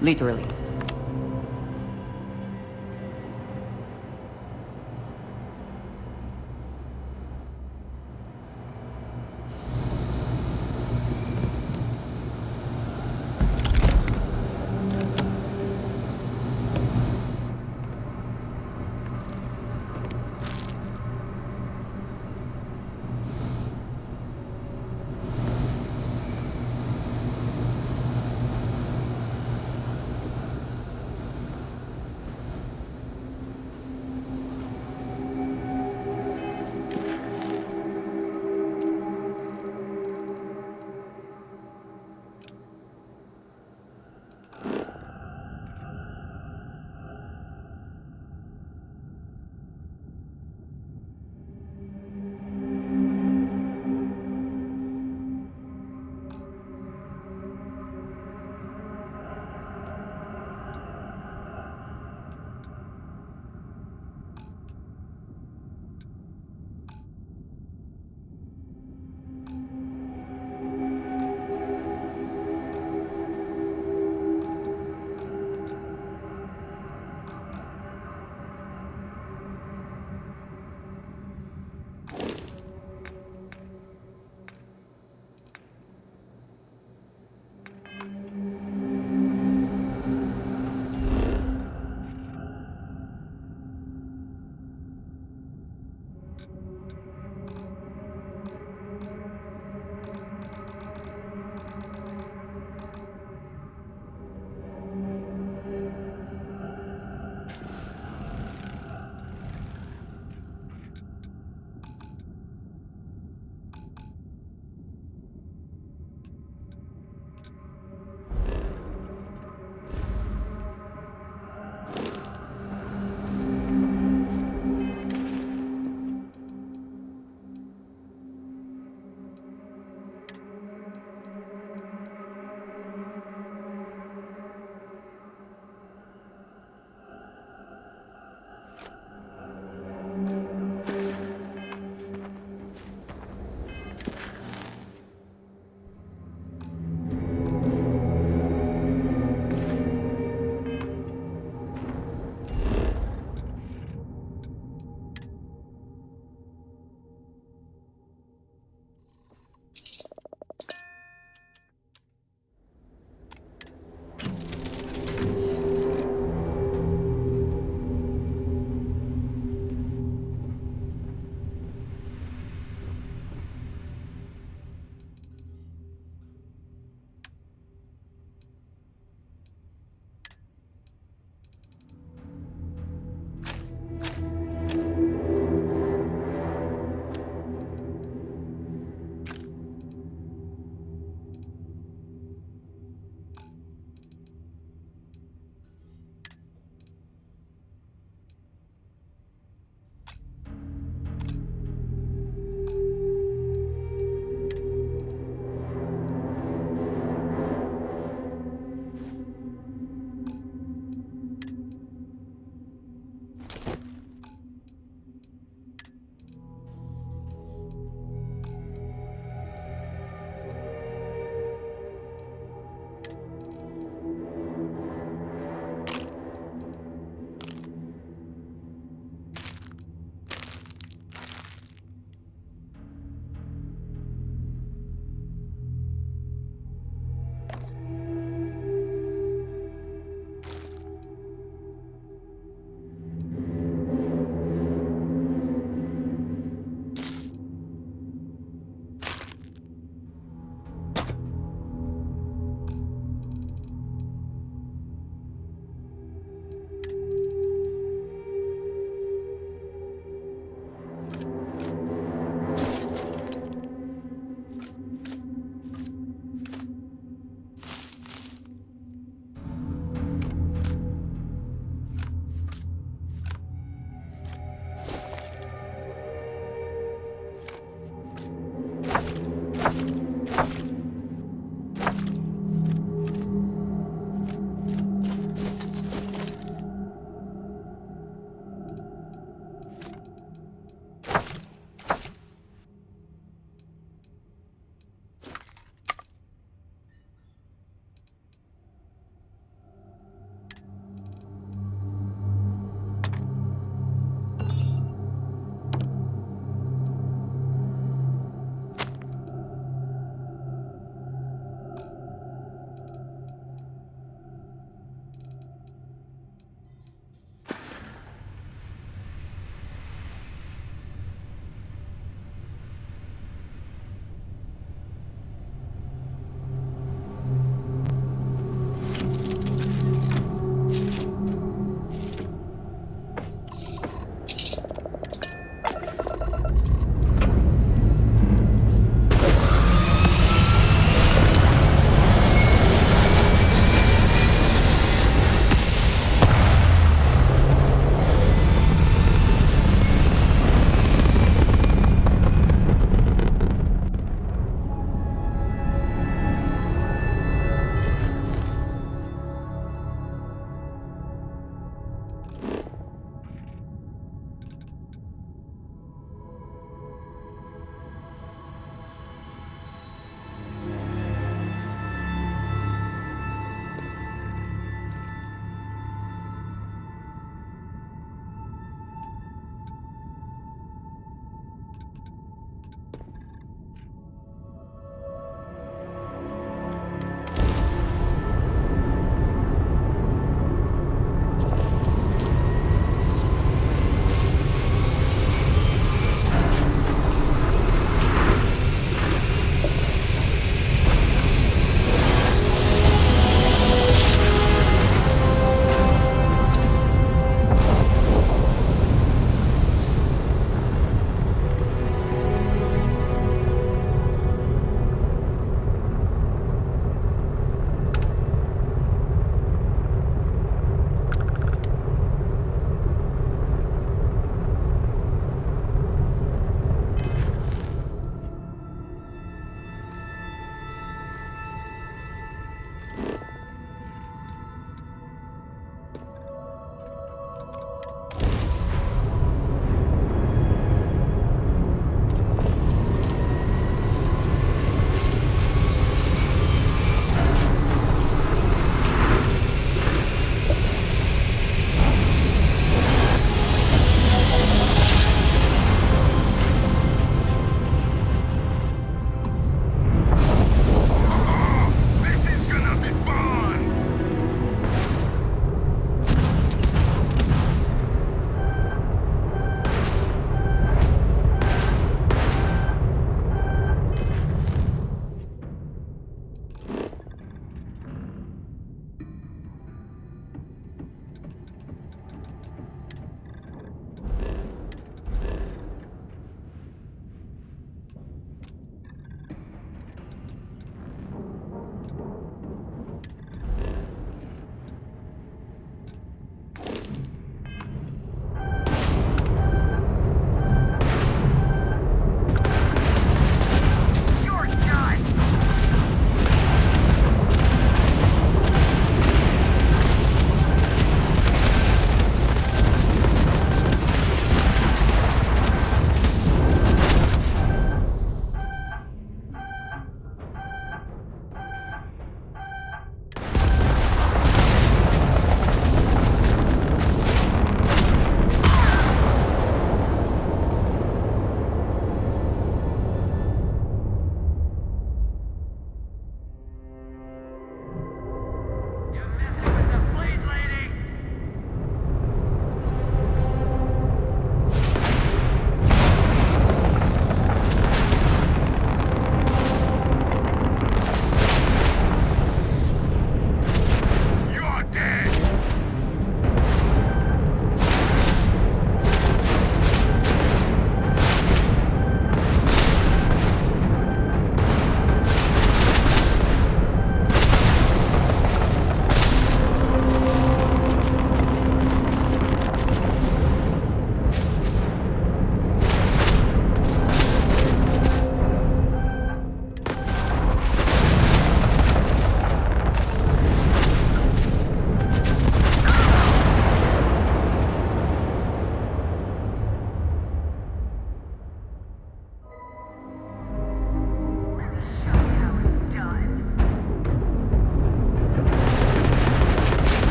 Literally.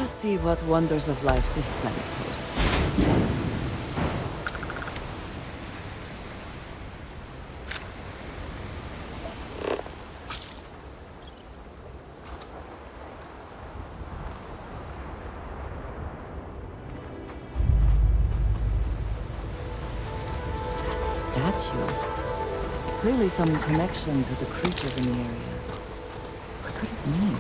See what wonders of life this planet hosts. That statue. Clearly some connection to the creatures in the area. What could it mean?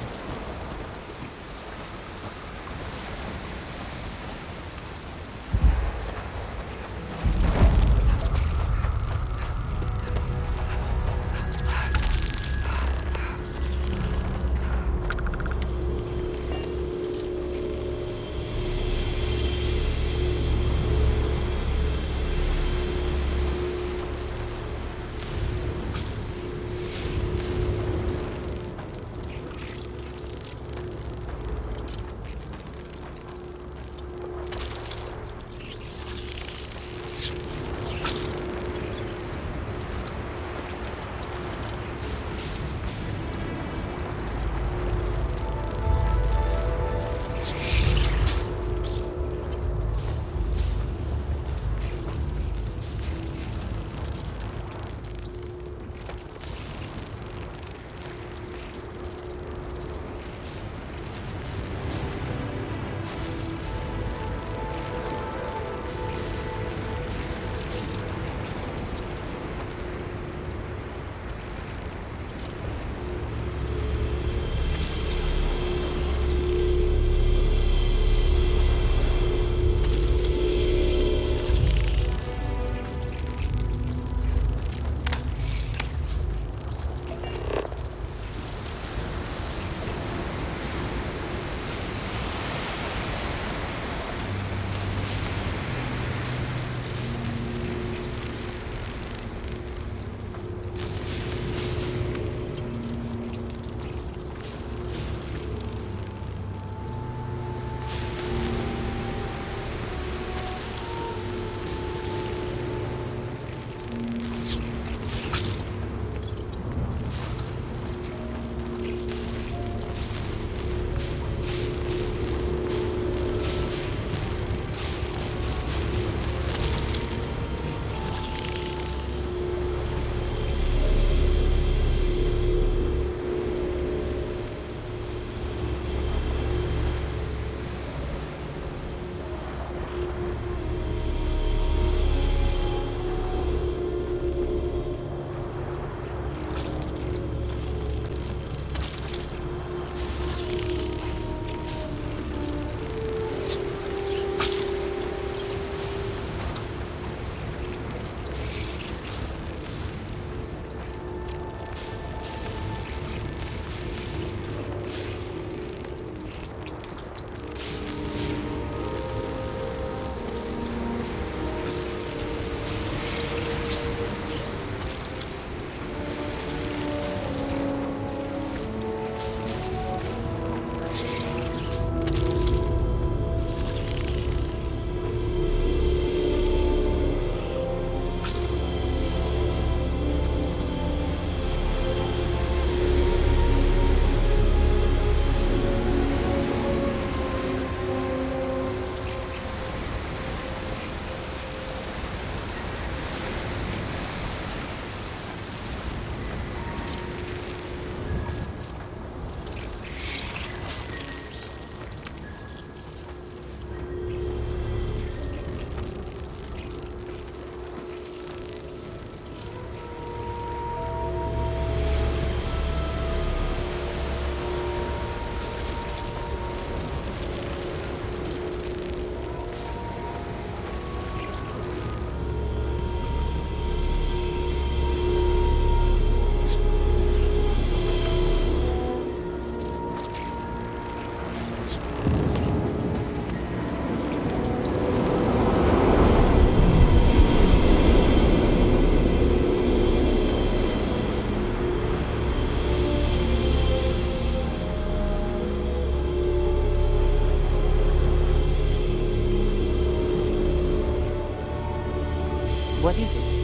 What is it?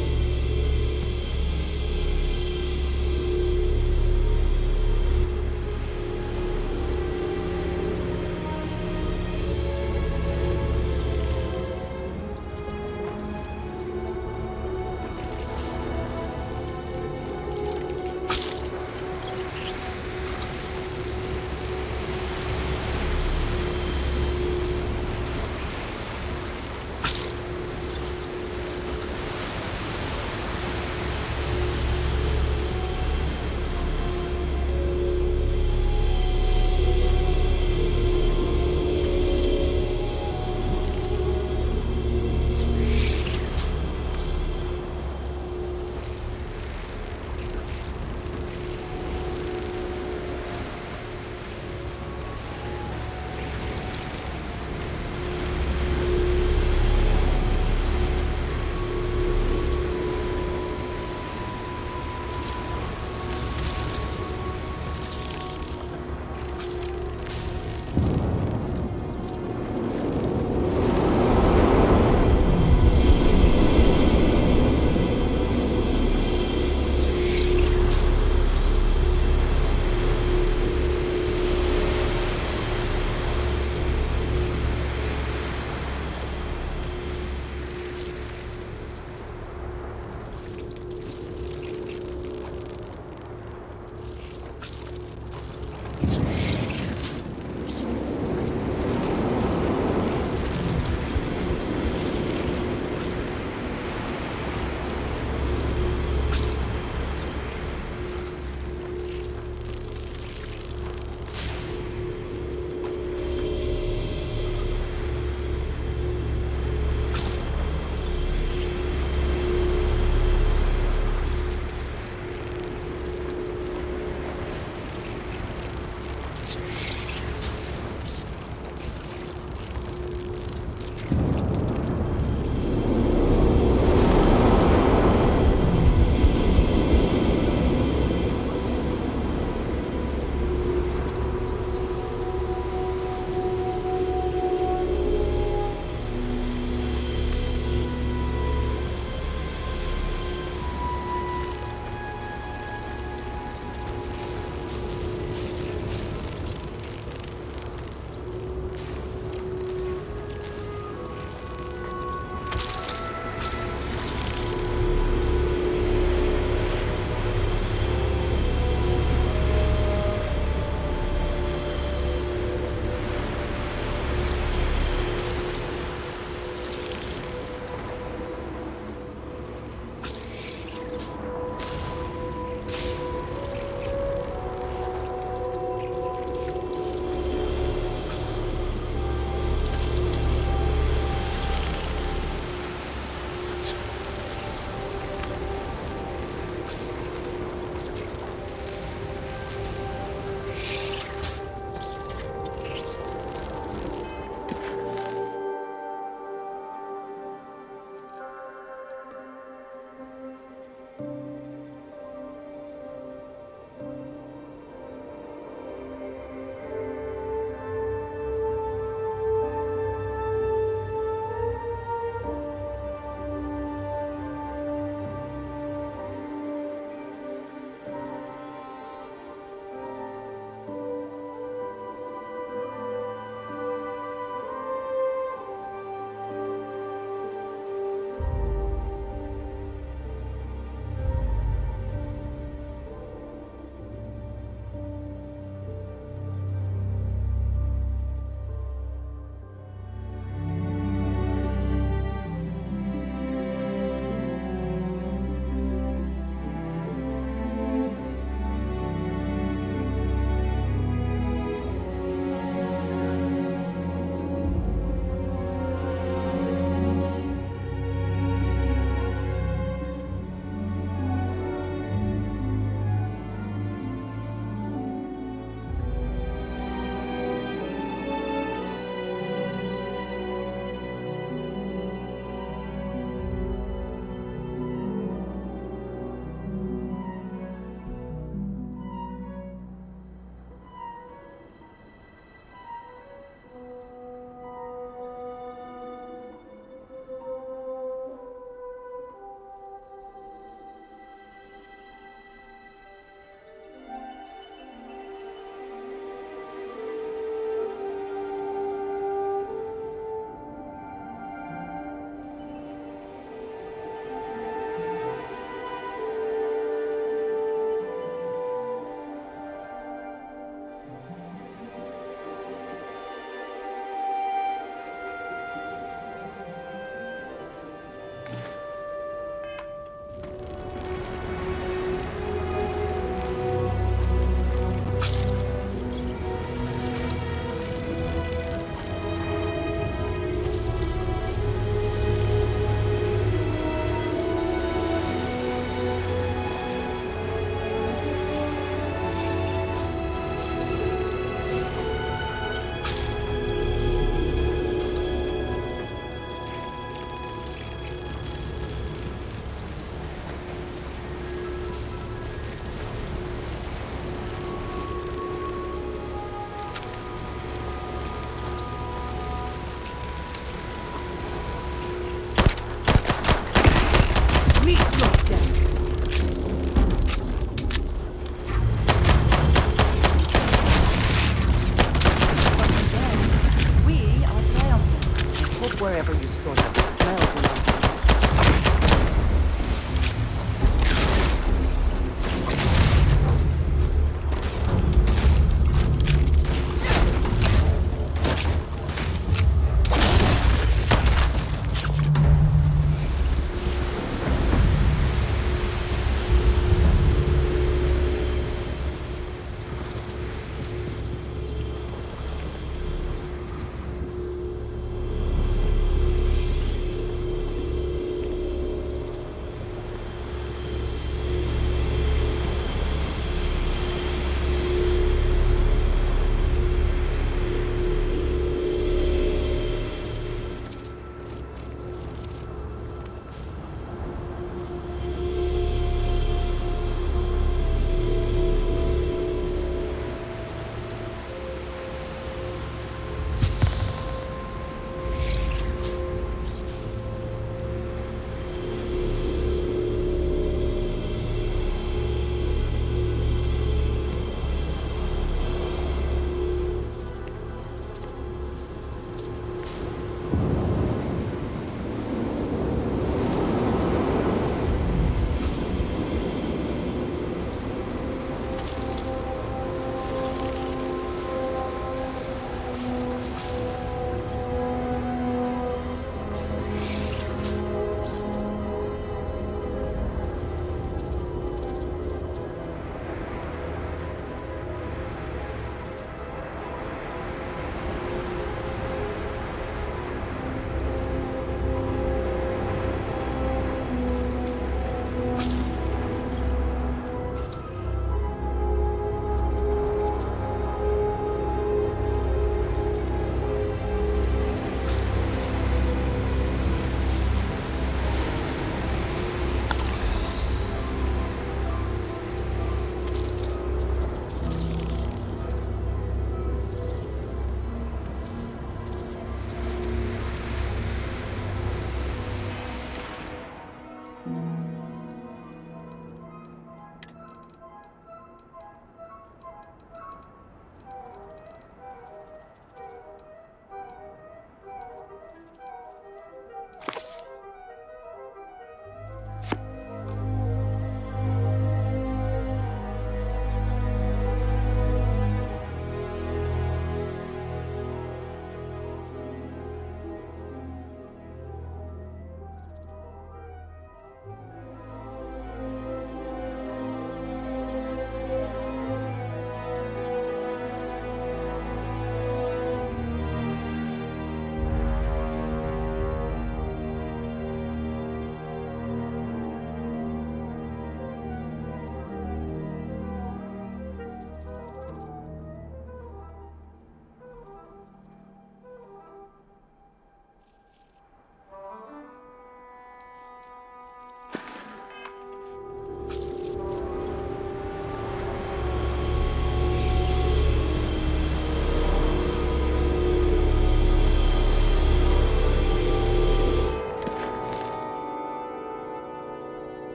wherever you store that, the smell belongs.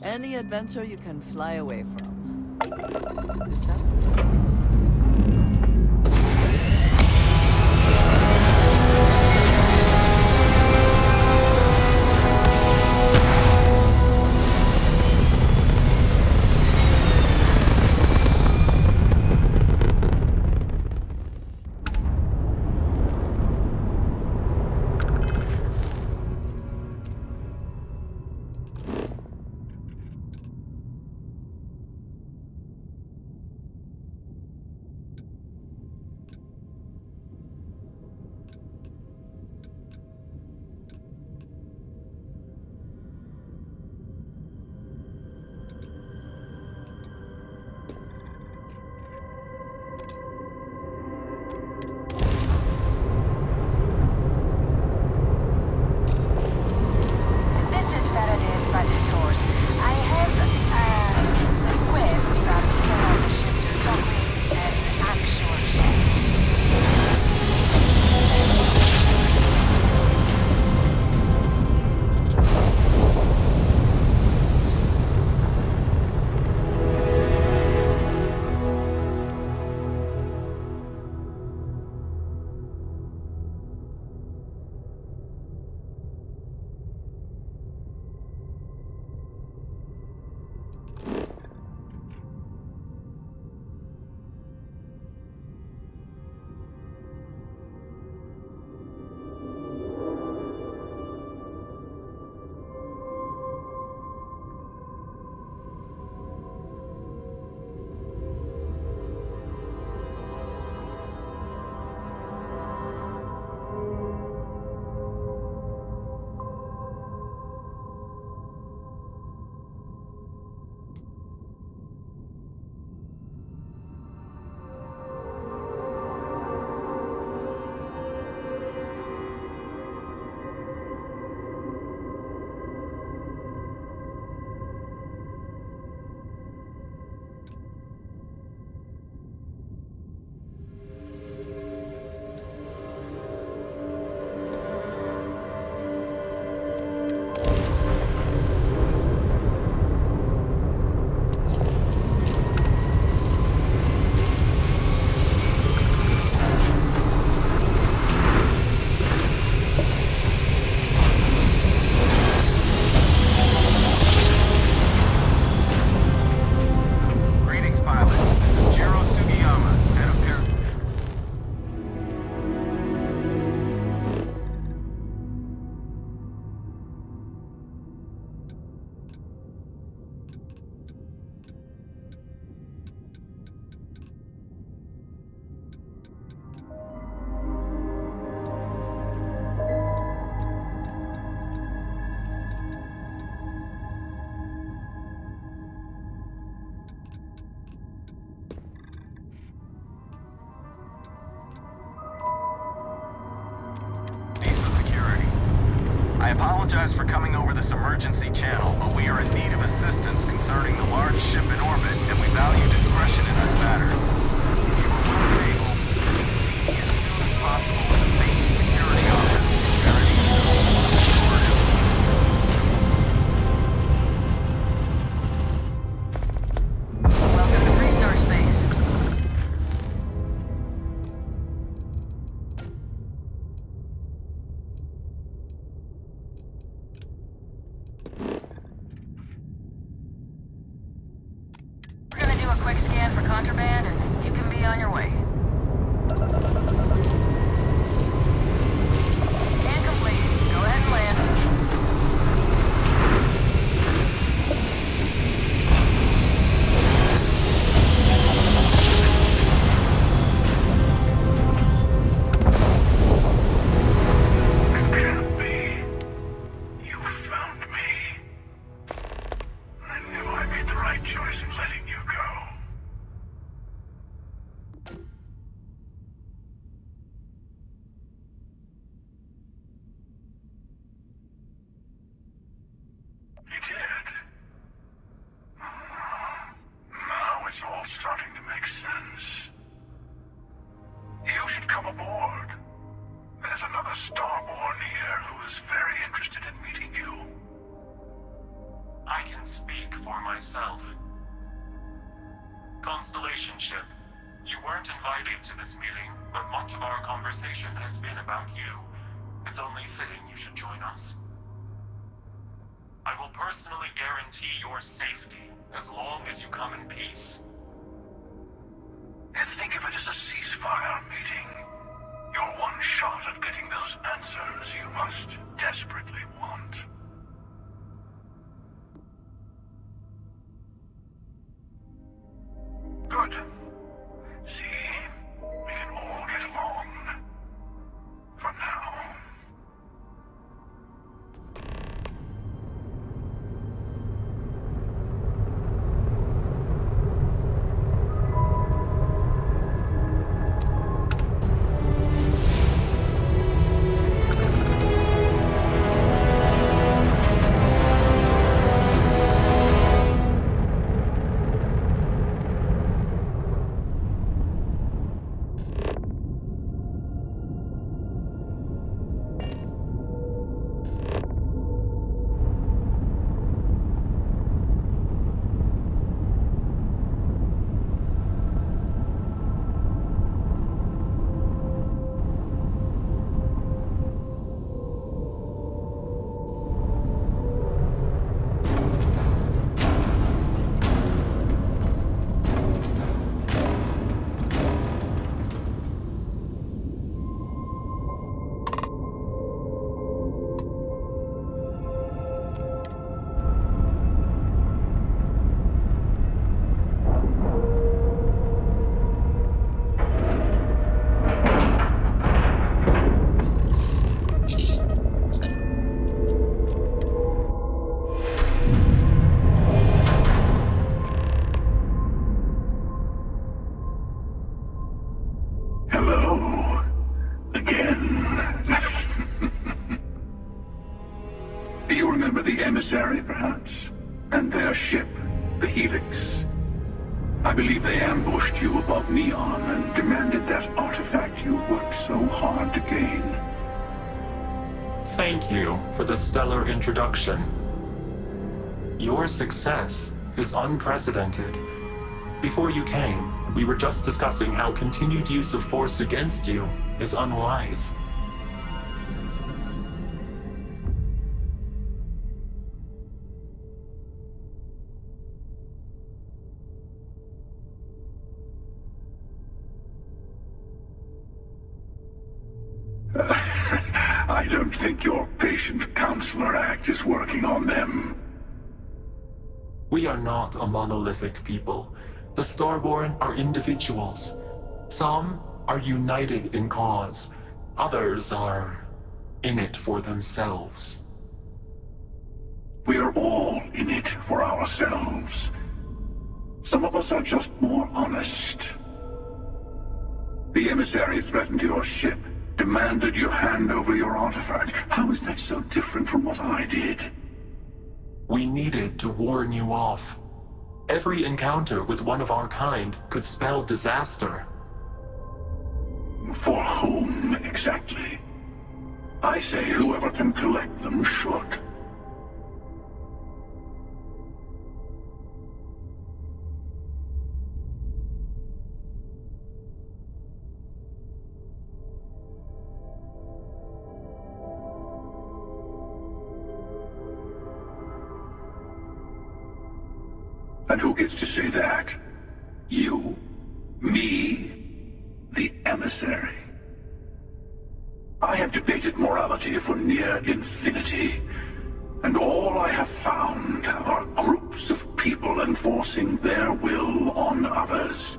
Any adventure you can fly away from. Is that how this goes? I apologize for coming over this emergency channel, but we are in need of assistance concerning the large ship in orbit, and we value discretion in this matter. If you are willing and able, please meet me as soon as possible at the main security office in Paradiso. Welcome to Freestar Space. We're gonna do a quick scan for contraband, and you can be on your way. Scan complete. Go ahead and land. Now it's all starting to make sense. You should come aboard. There's another Starborn here who is very interested in meeting you. can speak for myself. Constellation ship, you weren't invited to this meeting, but much of our conversation has been about you. It's only fitting you should join us. I will personally guarantee your safety as long as you come in peace. And think of it as a ceasefire meeting. Your one shot at getting those answers you must desperately want. Good. See? We can all get along. For now. Hello. Again. Do you remember the emissary, perhaps? And their ship, the Helix? I believe they ambushed you above Neon and demanded that artifact you worked so hard to gain. Thank you for the stellar introduction. Your success is unprecedented. Before you came, we were just discussing how continued use of force against you is unwise. I don't think your patient counselor act is working on them. We are not a monolithic people. The Starborn are individuals. Some are united in cause. Others are in it for themselves. We are all in it for ourselves. Some of us are just more honest. The emissary threatened your ship, demanded you hand over your artifact. How is that so different from what I did? We needed to warn you off. Every encounter with one of our kind could spell disaster. For whom, exactly? I say whoever can collect them should. And who gets to say that? You? Me? The emissary? I have debated morality for near infinity, and all I have found are groups of people enforcing their will on others.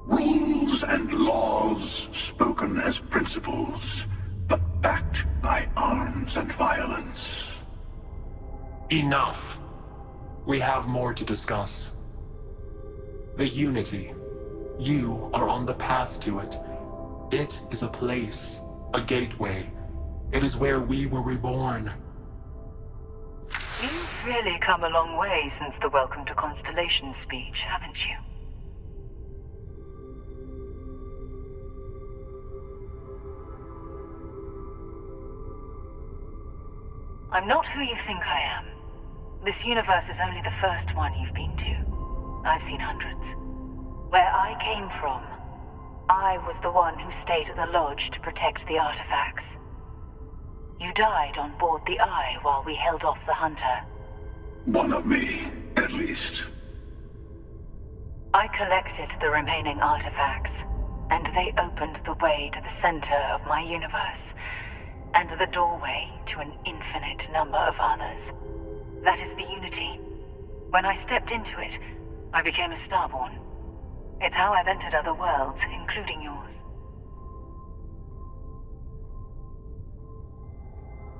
Rules and laws spoken as principles, but backed by arms and violence. Enough. We have more to discuss. The Unity. You are on the path to it. It is a place, a gateway. It is where we were reborn. You've really come a long way since the Welcome to Constellation speech, haven't you? I'm not who you think I am. this universe is only the first one you've been to. I've seen hundreds. Where I came from, I was the one who stayed at the lodge to protect the artifacts. You died on board the Eye while we held off the Hunter. One of me, at least. I collected the remaining artifacts, and they opened the way to the center of my universe, and the doorway to an infinite number of others. That is the Unity. When I stepped into it, I became a Starborn. It's how I've entered other worlds, including yours.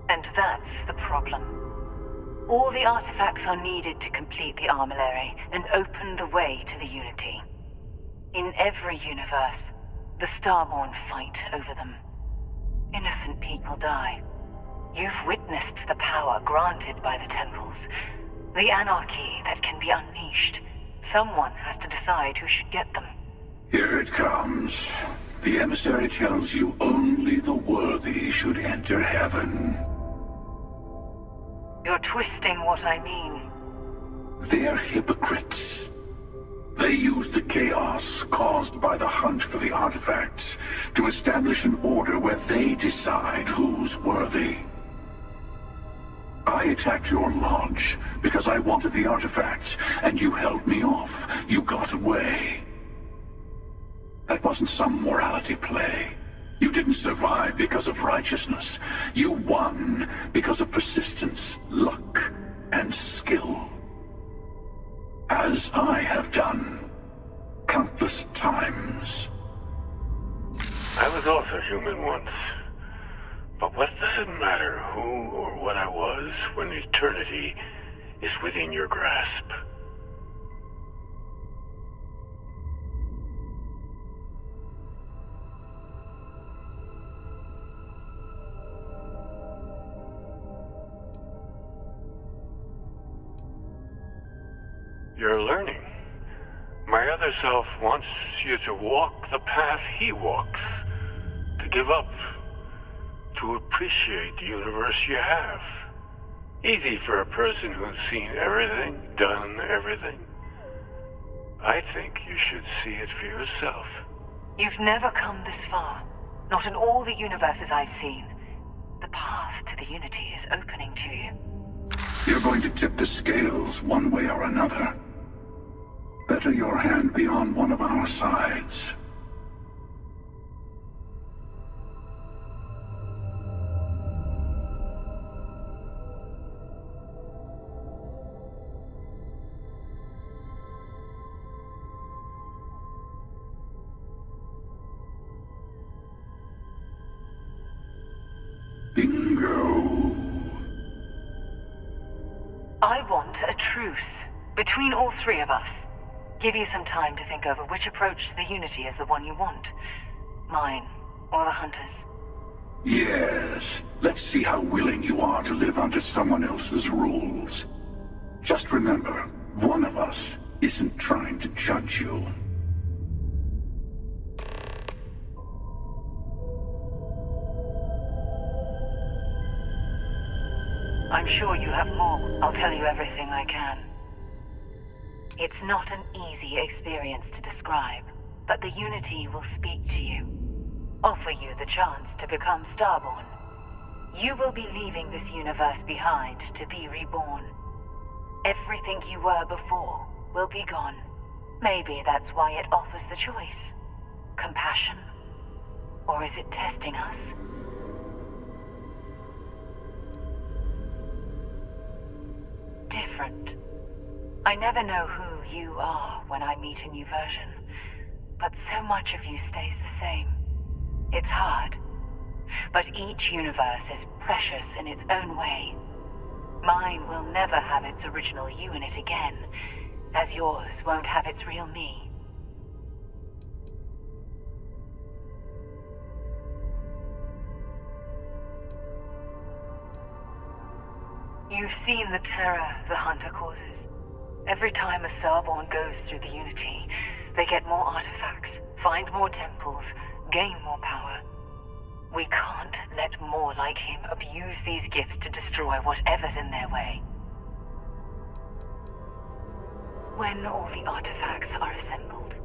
And that's the problem. All the artifacts are needed to complete the armillary and open the way to the Unity. In every universe, the Starborn fight over them. Innocent people die. You've witnessed the power granted by the temples, the anarchy that can be unleashed. Someone has to decide who should get them. Here it comes. The emissary tells you only the worthy should enter heaven. You're twisting what I mean. They're hypocrites. They use the chaos caused by the hunt for the artifacts to establish an order where they decide who's worthy. I attacked your lodge because I wanted the artifacts, and you held me off. You got away. That wasn't some morality play. You didn't survive because of righteousness. You won because of persistence, luck, and skill. As I have done countless times. I was also human once. But what does it matter who or what I was when eternity is within your grasp? You're learning. My other self wants you to walk the path he walks, to give up, to appreciate the universe you have. Easy for a person who's seen everything, done everything. I think you should see it for yourself. You've never come this far. Not in all the universes I've seen. The path to the Unity is opening to you. You're going to tip the scales one way or another. Better your hand be on one of our sides. Bingo. I want a truce between all three of us. Give you some time to think over which approach to the Unity is the one you want. Mine, or the Hunter's. Yes. Let's see how willing you are to live under someone else's rules. Just remember, one of us isn't trying to judge you. I'm sure you have more. I'll tell you everything I can. It's not an easy experience to describe, but the Unity will speak to you. Offer you the chance to become Starborn. You will be leaving this universe behind to be reborn. Everything you were before will be gone. Maybe that's why it offers the choice. Compassion? Or is it testing us? Different. I never know who you are when I meet a new version, but so much of you stays the same. It's hard, but each universe is precious in its own way. Mine will never have its original you in it again, as yours won't have its real me. You've seen the terror the Hunter causes. Every time a Starborn goes through the Unity, they get more artifacts, find more temples, gain more power. We can't let more like him abuse these gifts to destroy whatever's in their way. When all the artifacts are assembled,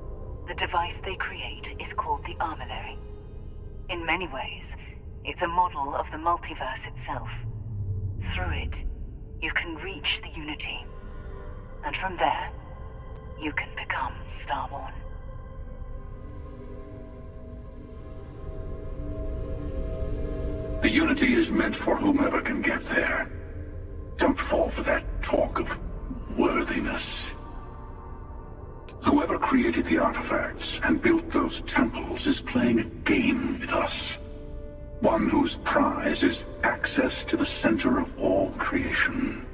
the device they create is called the Armillary. In many ways, it's a model of the multiverse itself. Through it, you can reach the Unity. And from there, you can become Starborn. The Unity is meant for whomever can get there. Don't fall for that talk of worthiness. Whoever created the artifacts and built those temples is playing a game with us. One whose prize is access to the center of all creation.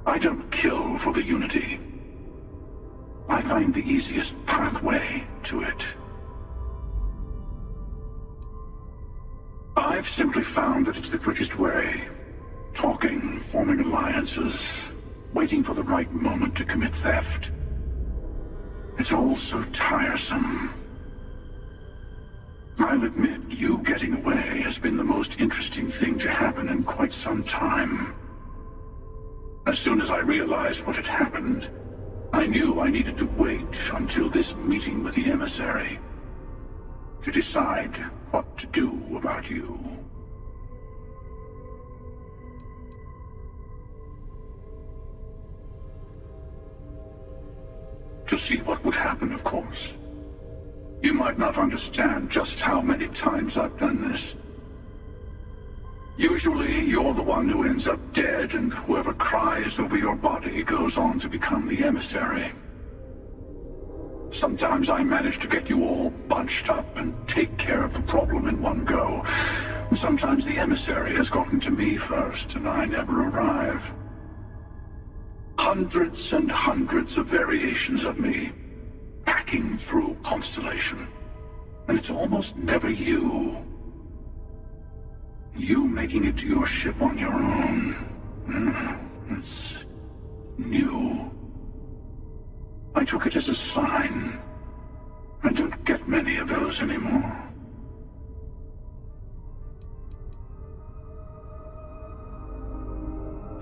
I don't kill for the Unity. I find the easiest pathway to it. I've simply found that it's the quickest way. Talking, forming alliances, waiting for the right moment to commit theft. It's all so tiresome. I'll admit, you getting away has been the most interesting thing to happen in quite some time. As soon as I realized what had happened, I knew I needed to wait until this meeting with the emissary to decide what to do about you. To see what would happen, of course. You might not understand just how many times I've done this. Usually, you're the one who ends up dead, and whoever cries over your body goes on to become the emissary. Sometimes I manage to get you all bunched up and take care of the problem in one go. Sometimes the emissary has gotten to me first, and I never arrive. Hundreds and hundreds of variations of me, hacking through Constellation. And it's almost never you. You making it to your ship on your own. That's new. I took it as a sign. I don't get many of those anymore.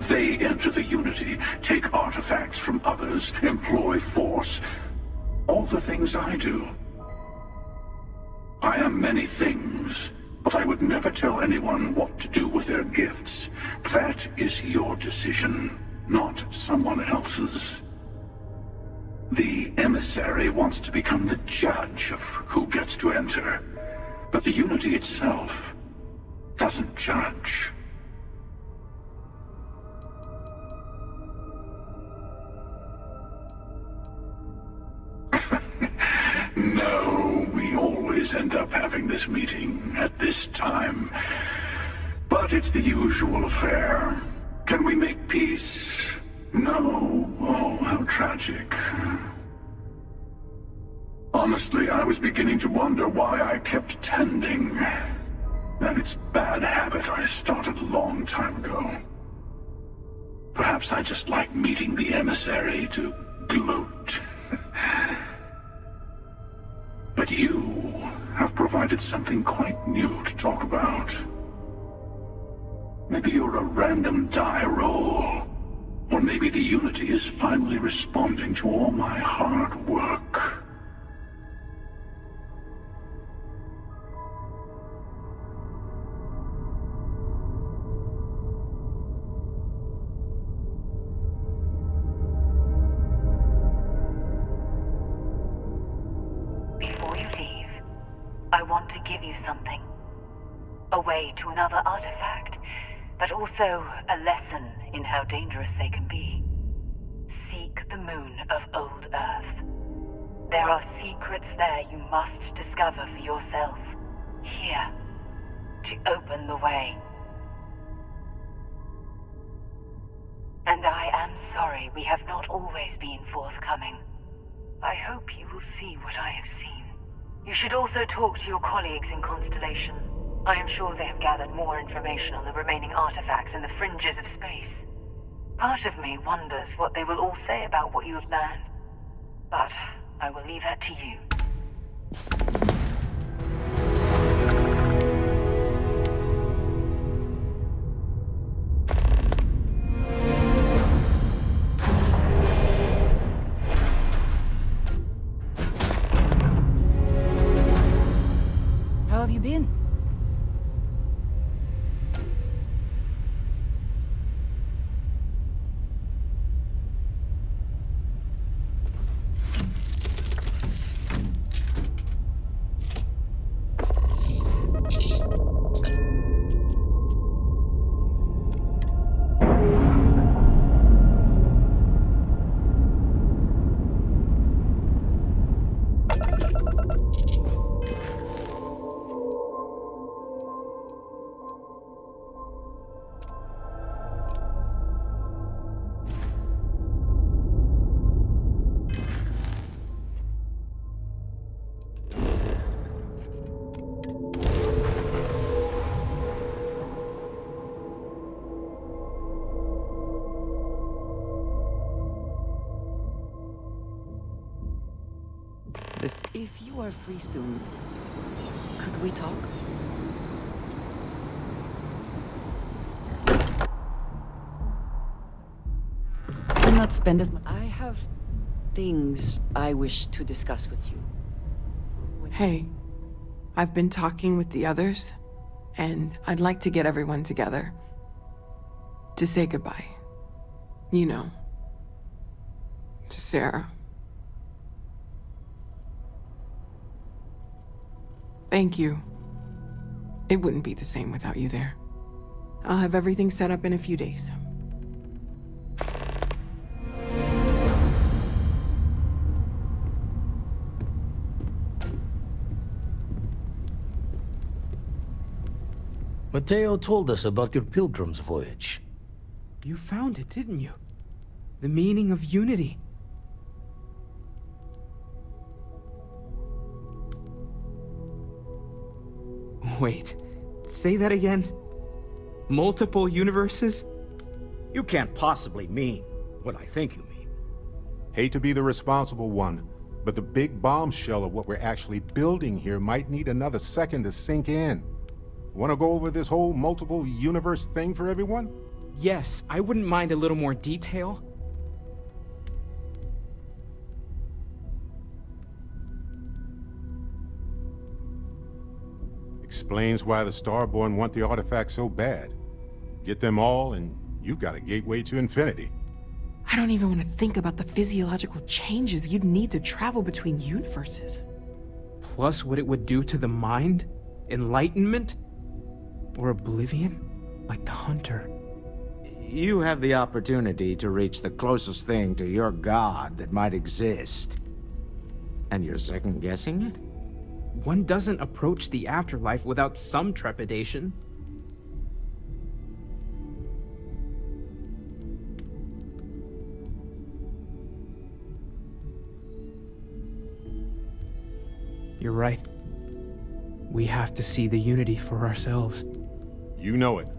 They enter the Unity, take artifacts from others, employ force. All the things I do. I am many things, but I would never tell anyone what to do with their gifts. That is your decision, not someone else's. The emissary wants to become the judge of who gets to enter, but the Unity itself doesn't judge. No, we always end up having this meeting at this time. But it's the usual affair. Can we make peace? No. Oh, how tragic. Honestly, I was beginning to wonder why I kept tending. And it's a bad habit I started a long time ago. Perhaps I just like meeting the emissary to gloat. But you have provided something quite new to talk about. Maybe you're a random die roll. Or maybe the Unity is finally responding to all my hard work. Before you leave, I want to give you something. A way to another artifact, but also a lesson in how dangerous they can be. Seek the moon of Old Earth. There are secrets there you must discover for yourself. Here, to open the way. And I am sorry we have not always been forthcoming. I hope you will see what I have seen. You should also talk to your colleagues in Constellation. I am sure they have gathered more information on the remaining artifacts in the fringes of space. Part of me wonders what they will all say about what you have learned. But I will leave that to you. this. If you are free soon, could we talk? Do not spend as much. I have things I wish to discuss with you. Hey, I've been talking with the others, and I'd like to get everyone together. To say goodbye. You know. To Sarah. Thank you. It wouldn't be the same without you there. I'll have everything set up in a few days. Mateo told us about your pilgrim's voyage. You found it, didn't you? The meaning of unity. Wait, say that again? Multiple universes? You can't possibly mean what I think you mean. Hate to be the responsible one, but the big bombshell of what we're actually building here might need another second to sink in. Want to go over this whole multiple universe thing for everyone? Yes, I wouldn't mind a little more detail. Explains why the Starborn want the artifact so bad. Get them all, and you've got a gateway to infinity. I don't even want to think about the physiological changes you'd need to travel between universes. Plus what it would do to the mind? Enlightenment? Or oblivion? Like the Hunter. You have the opportunity to reach the closest thing to your god that might exist. And you're second-guessing it? One doesn't approach the afterlife without some trepidation. You're right. We have to see the unity for ourselves. You know it.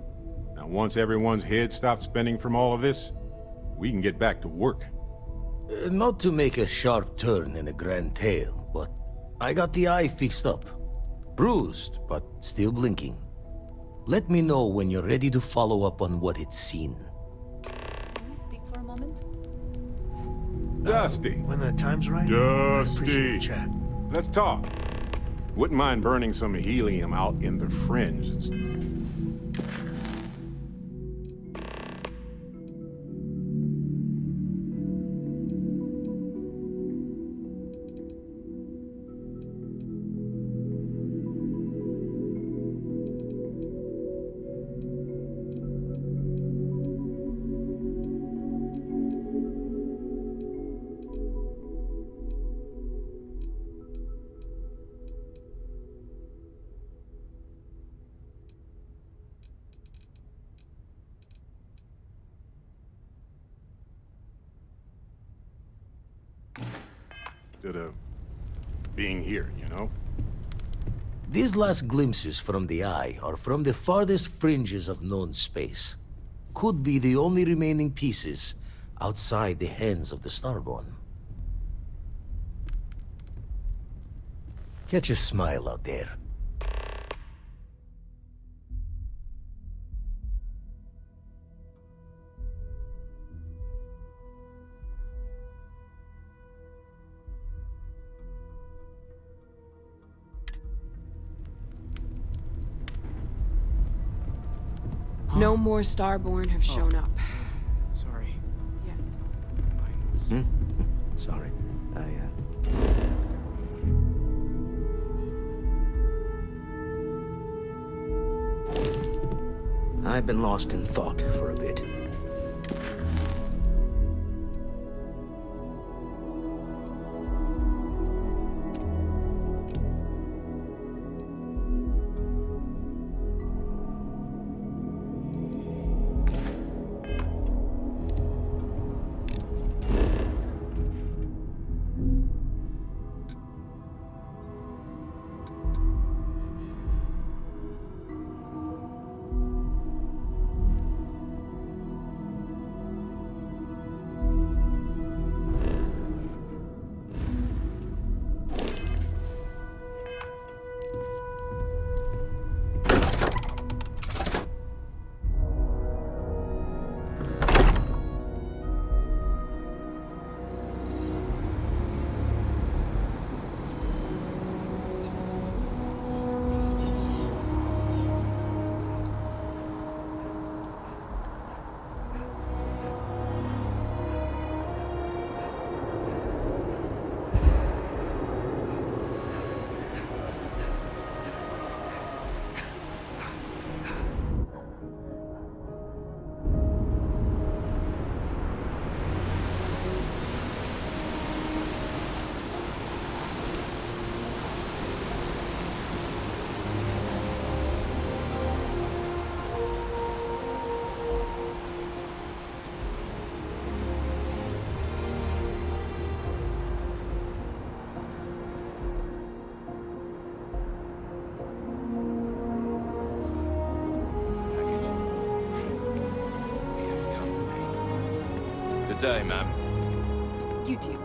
Now, once everyone's head stops spinning from all of this, we can get back to work. Not to make a sharp turn in a grand tale, but I got the eye fixed up. Bruised, but still blinking. Let me know when you're ready to follow up on what it's seen. Can we speak for a moment? Dusty. When the time's right, I'd appreciate Dusty. a chat. Let's talk. Wouldn't mind burning some helium out in the fringe. Of being here, you know? These last glimpses from the eye are from the farthest fringes of known space. Could be the only remaining pieces outside the hands of the Starborn. Catch a smile out there. No more Starborn have shown up. Sorry. Hmm? Sorry. I've been lost in thought for a bit. the day, ma'am. You too.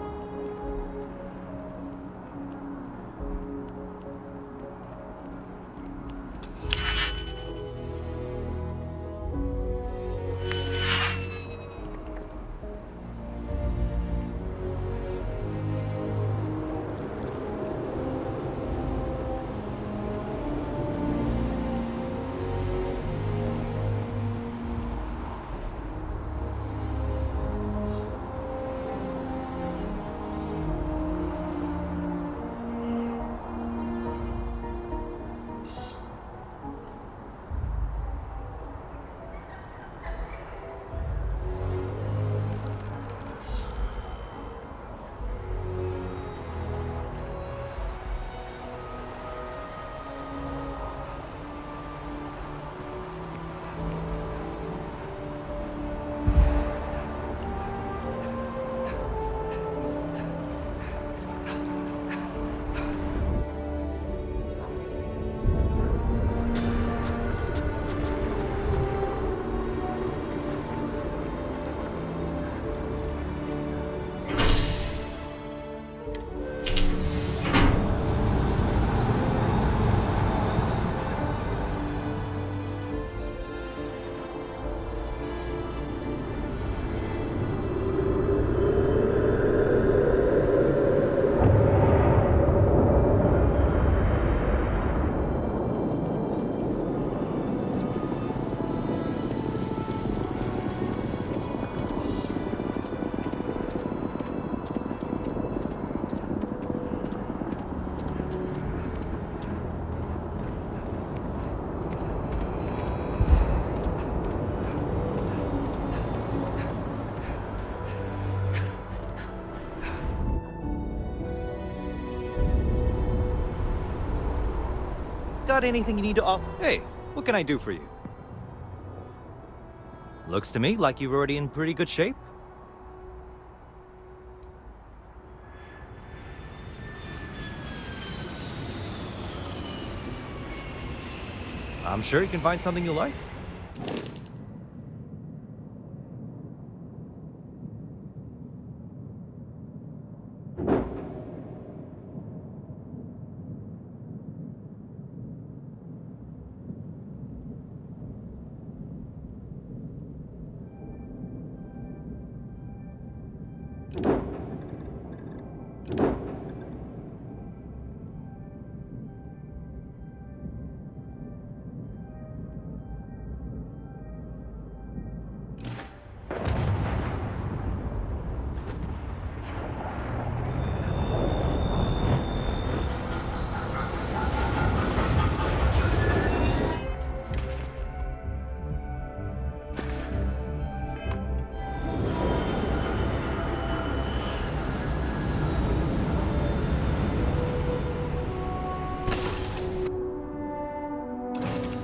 Got anything you need to offer? Hey, what can I do for you? Looks to me like you're already in pretty good shape. I'm sure you can find something you like.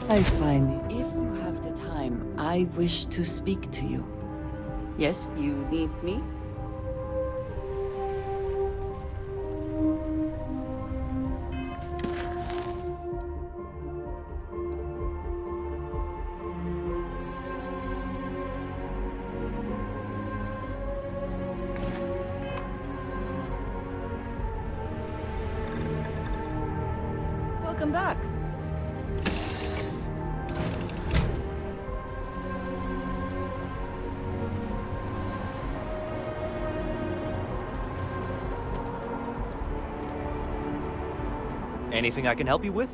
I find if you have the time, I wish to speak to you. Yes? You need me? Welcome back. Anything I can help you with?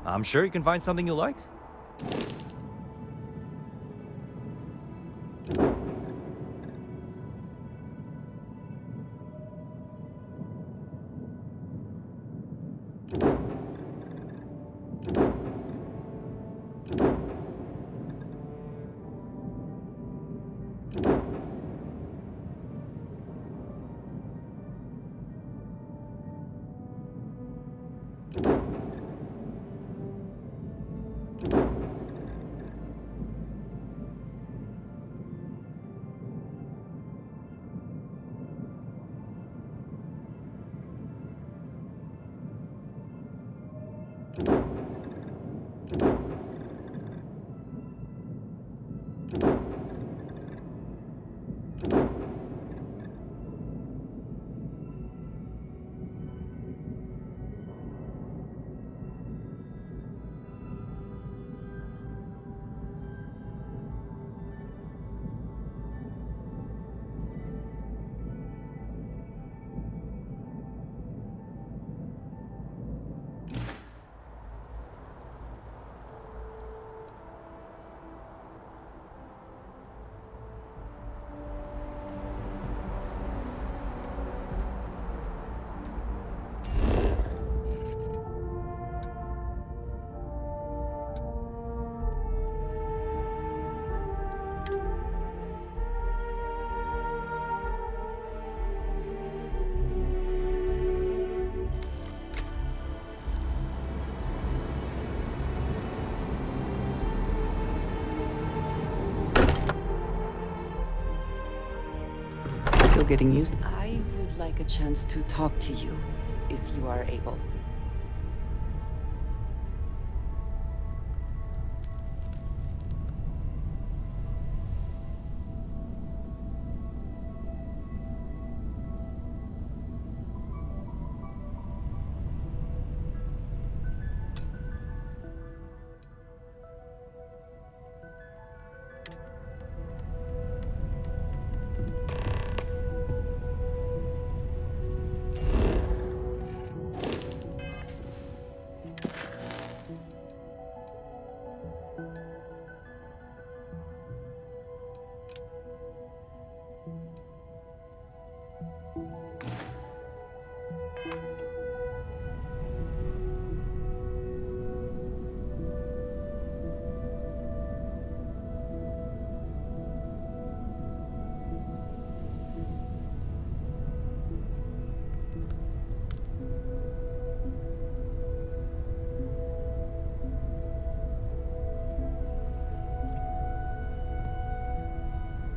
I'm sure you can find something you like. still getting used. I would like a chance to talk to you, if you are able.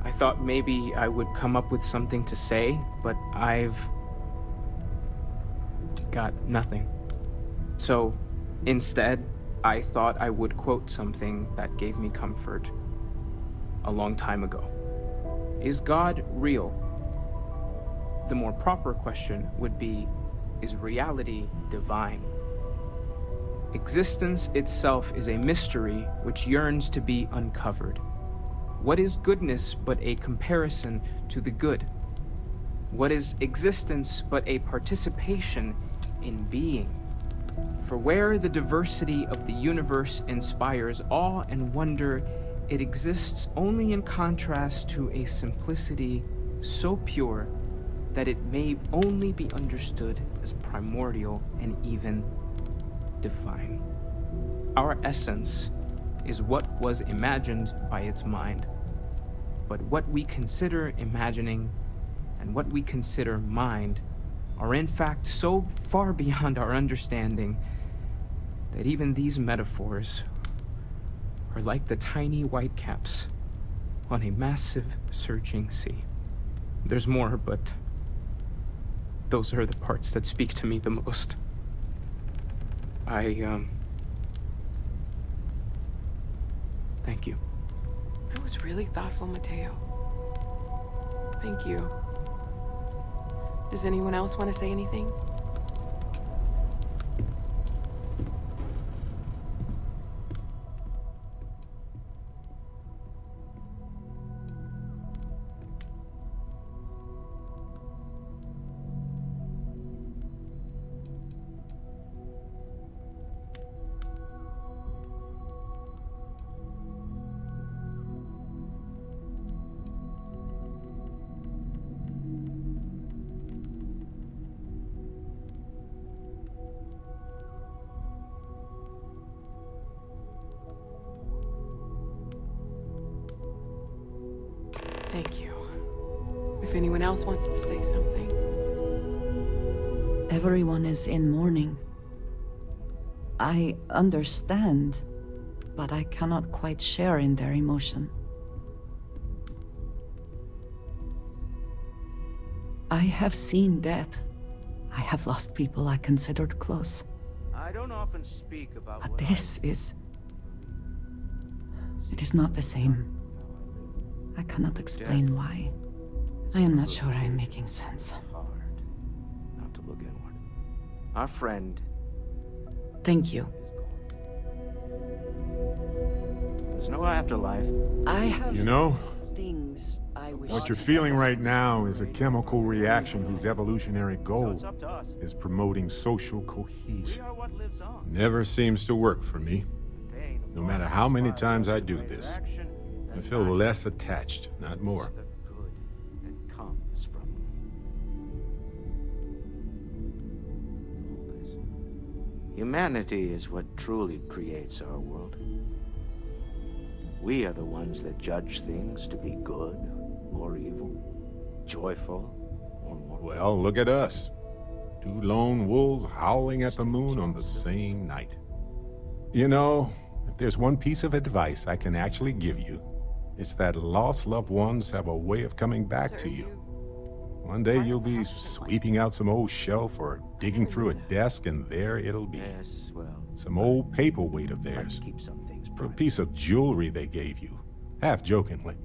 I thought maybe I would come up with something to say, but I've got nothing. So instead, I thought I would quote something that gave me comfort a long time ago. Is God real? The more proper question would be, is reality divine? Existence itself is a mystery which yearns to be uncovered. What is goodness but a comparison to the good? What is existence but a participation in being? For where the diversity of the universe inspires awe and wonder, it exists only in contrast to a simplicity so pure that it may only be understood as primordial and even divine. Our essence is what was imagined by its mind. But what we consider imagining and what we consider mind are in fact so far beyond our understanding that even these metaphors are like the tiny whitecaps on a massive surging sea. There's more, but those are the parts that speak to me the most. Thank you. That was really thoughtful, Mateo. Thank you. Does anyone else want to say anything? Thank you. If anyone else wants to say something. Everyone is in mourning. I understand, but I cannot quite share in their emotion. I have seen death. I have lost people I considered close. I don't often speak about But this is... It is not the same. I cannot explain why. I am not sure I am making sense. Not to look inward. Our friend. Thank you. There's no afterlife. I have... You know, things I wish... what you're feeling right now is a chemical reaction whose evolutionary goal is promoting social cohesion. Never seems to work for me. No matter how many times I do this, I feel less attached, not more. Humanity is what truly creates our world. We are the ones that judge things to be good or evil, joyful or mournful. Well, look at us. Two lone wolves howling at the moon on the same night. You know, if there's one piece of advice I can actually give you, it's that lost loved ones have a way of coming back to you. One day you'll be sweeping out some old shelf or digging through a desk, and there it'll be. Yes, well, Some old paperweight of theirs. keep some things For a piece of jewelry they gave you. Half jokingly.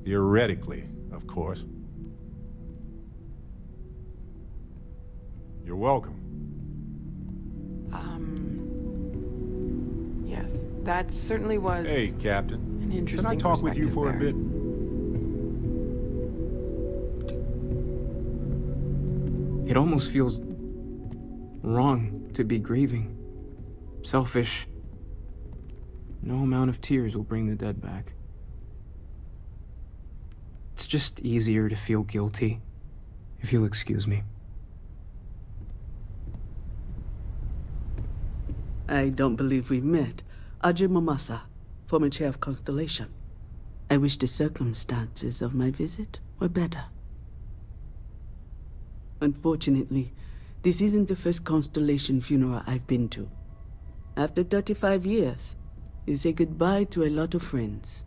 Theoretically, of course. You're welcome. Yes, that certainly was Hey, Captain. an interesting Can I talk with you perspective for a there. bit? It almost feels wrong to be grieving. Selfish. No amount of tears will bring the dead back. It's just easier to feel guilty, if you'll excuse me. I don't believe we've met. Ajay Mamasa, former chair of Constellation. I wish the circumstances of my visit were better. Unfortunately, this isn't the first Constellation funeral I've been to. After 35 years, you say goodbye to a lot of friends.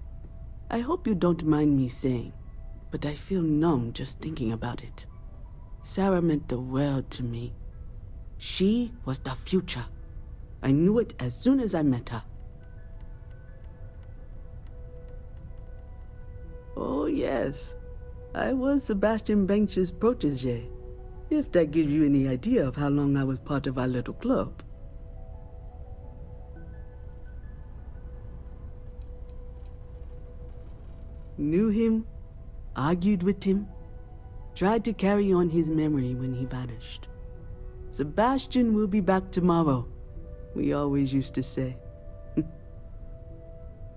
I hope you don't mind me saying, but I feel numb just thinking about it. Sarah meant the world to me. She was the future. I knew it as soon as I met her. Oh yes, I was Sebastian Banks's protege, if that gives you any idea of how long I was part of our little club. Knew him, argued with him, tried to carry on his memory when he vanished. Sebastian will be back tomorrow, we always used to say.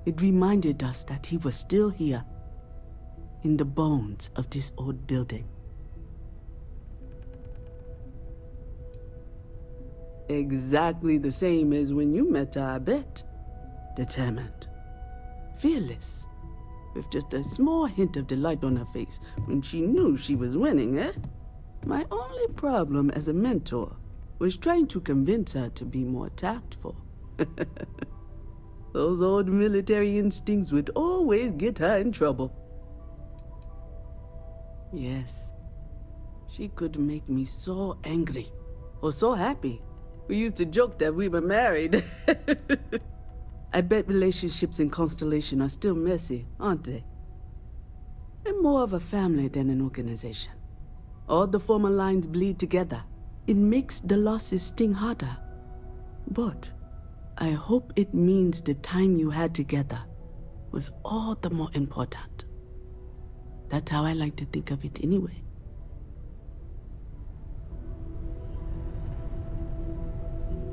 It reminded us that he was still here, in the bones of this old building. Exactly the same as when you met her, I bet. Determined. Fearless. With just a small hint of delight on her face when she knew she was winning, eh? My only problem as a mentor was trying to convince her to be more tactful. Those old military instincts would always get her in trouble. Yes. She could make me so angry, or so happy. We used to joke that we were married. I bet relationships in Constellation are still messy, aren't they? They're more of a family than an organization. All the former lines bleed together. It makes the losses sting harder. But I hope it means the time you had together was all the more important. That's how I like to think of it anyway.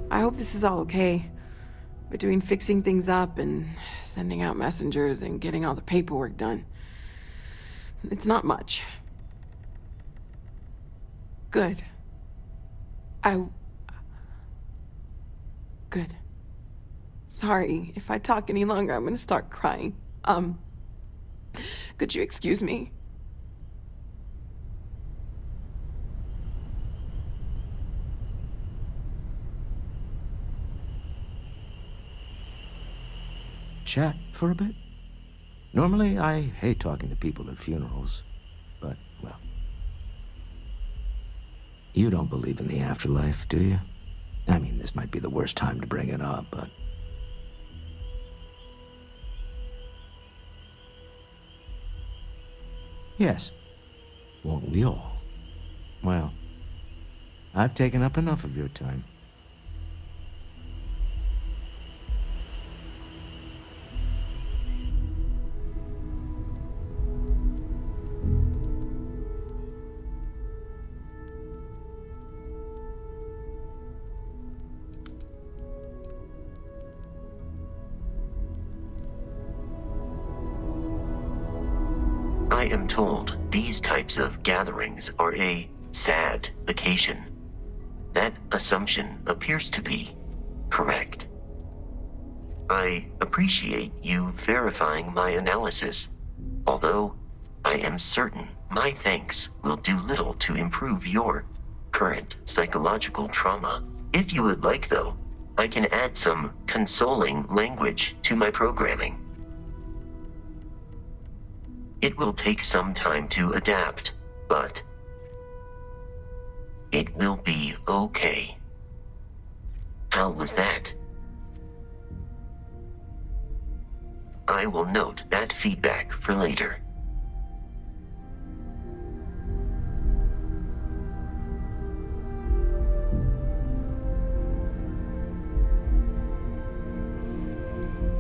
I hope this is all okay. Between fixing things up and sending out messengers and getting all the paperwork done. It's not much. Good. Good. Sorry, if I talk any longer, I'm gonna start crying. Could you excuse me? Chat for a bit? Normally, I hate talking to people at funerals, but, well. You don't believe in the afterlife, do you? I mean, this might be the worst time to bring it up, but... Yes. Won't we all? Well, I've taken up enough of your time. I am told these types of gatherings are a sad occasion. That assumption appears to be correct. I appreciate you verifying my analysis, although I am certain my thanks will do little to improve your current psychological trauma. If you would like, though, I can add some consoling language to my programming. It will take some time to adapt, but It will be okay. How was that? I will note that feedback for later.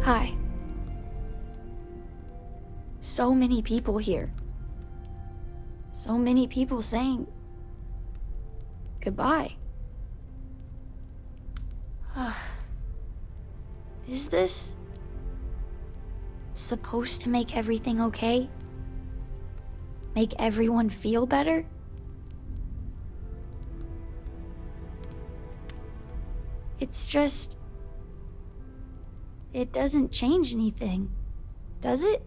Hi. So many people here. So many people saying goodbye. Is this supposed to make everything okay? Make everyone feel better? It's just... it doesn't change anything, does it?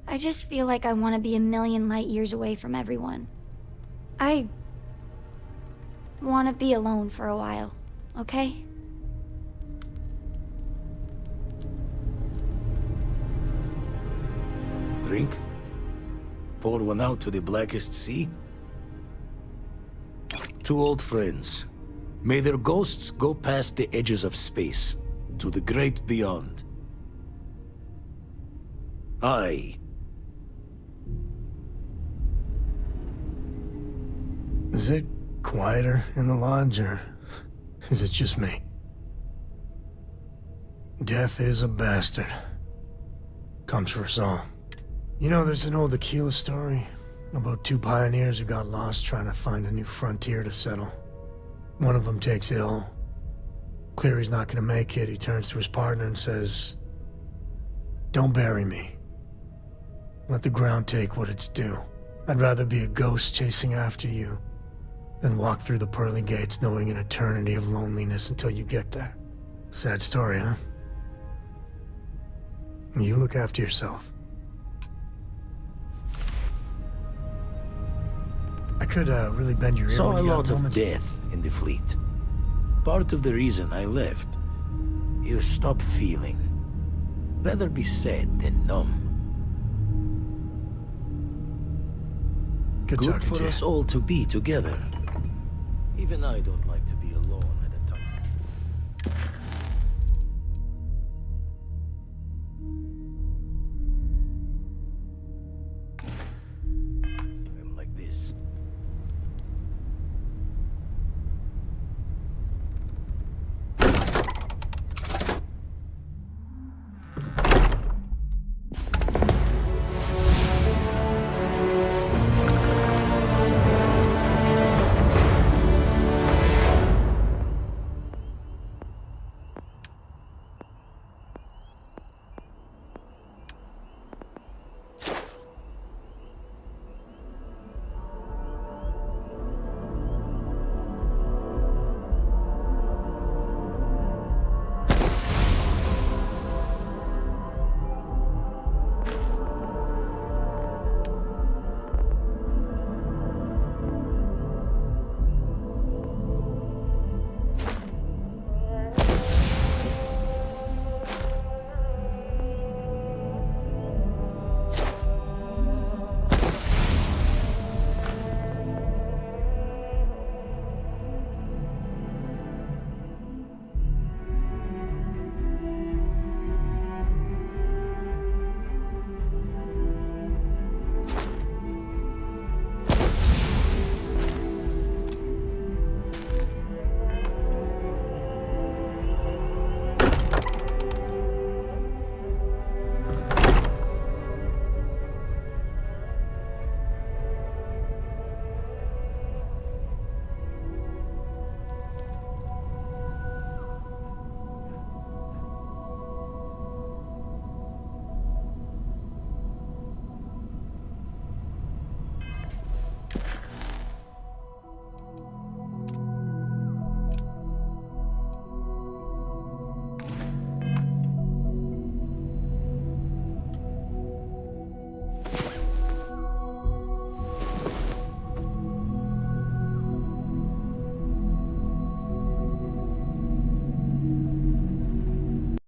I just feel like I want to be a million light years away from everyone. I want to be alone for a while, okay? Drink? Pour one out to the blackest sea? Two old friends. May their ghosts go past the edges of space, to the great beyond. Is it quieter in the lodge, or is it just me? Death is a bastard. Comes for us all. You know, there's an old Aquila story about two pioneers who got lost trying to find a new frontier to settle. One of them takes ill. Clear he's not gonna make it, he turns to his partner and says, "Don't bury me. Let the ground take what it's due. I'd rather be a ghost chasing after you than walk through the pearly gates knowing an eternity of loneliness until you get there." Sad story, huh? You look after yourself. I could really bend your ear. Saw a when you got lot of moment. death in the fleet. Part of the reason I left. You stop feeling. Rather be sad than numb. Good for us all to be together. Even I don't like to be alone at a time.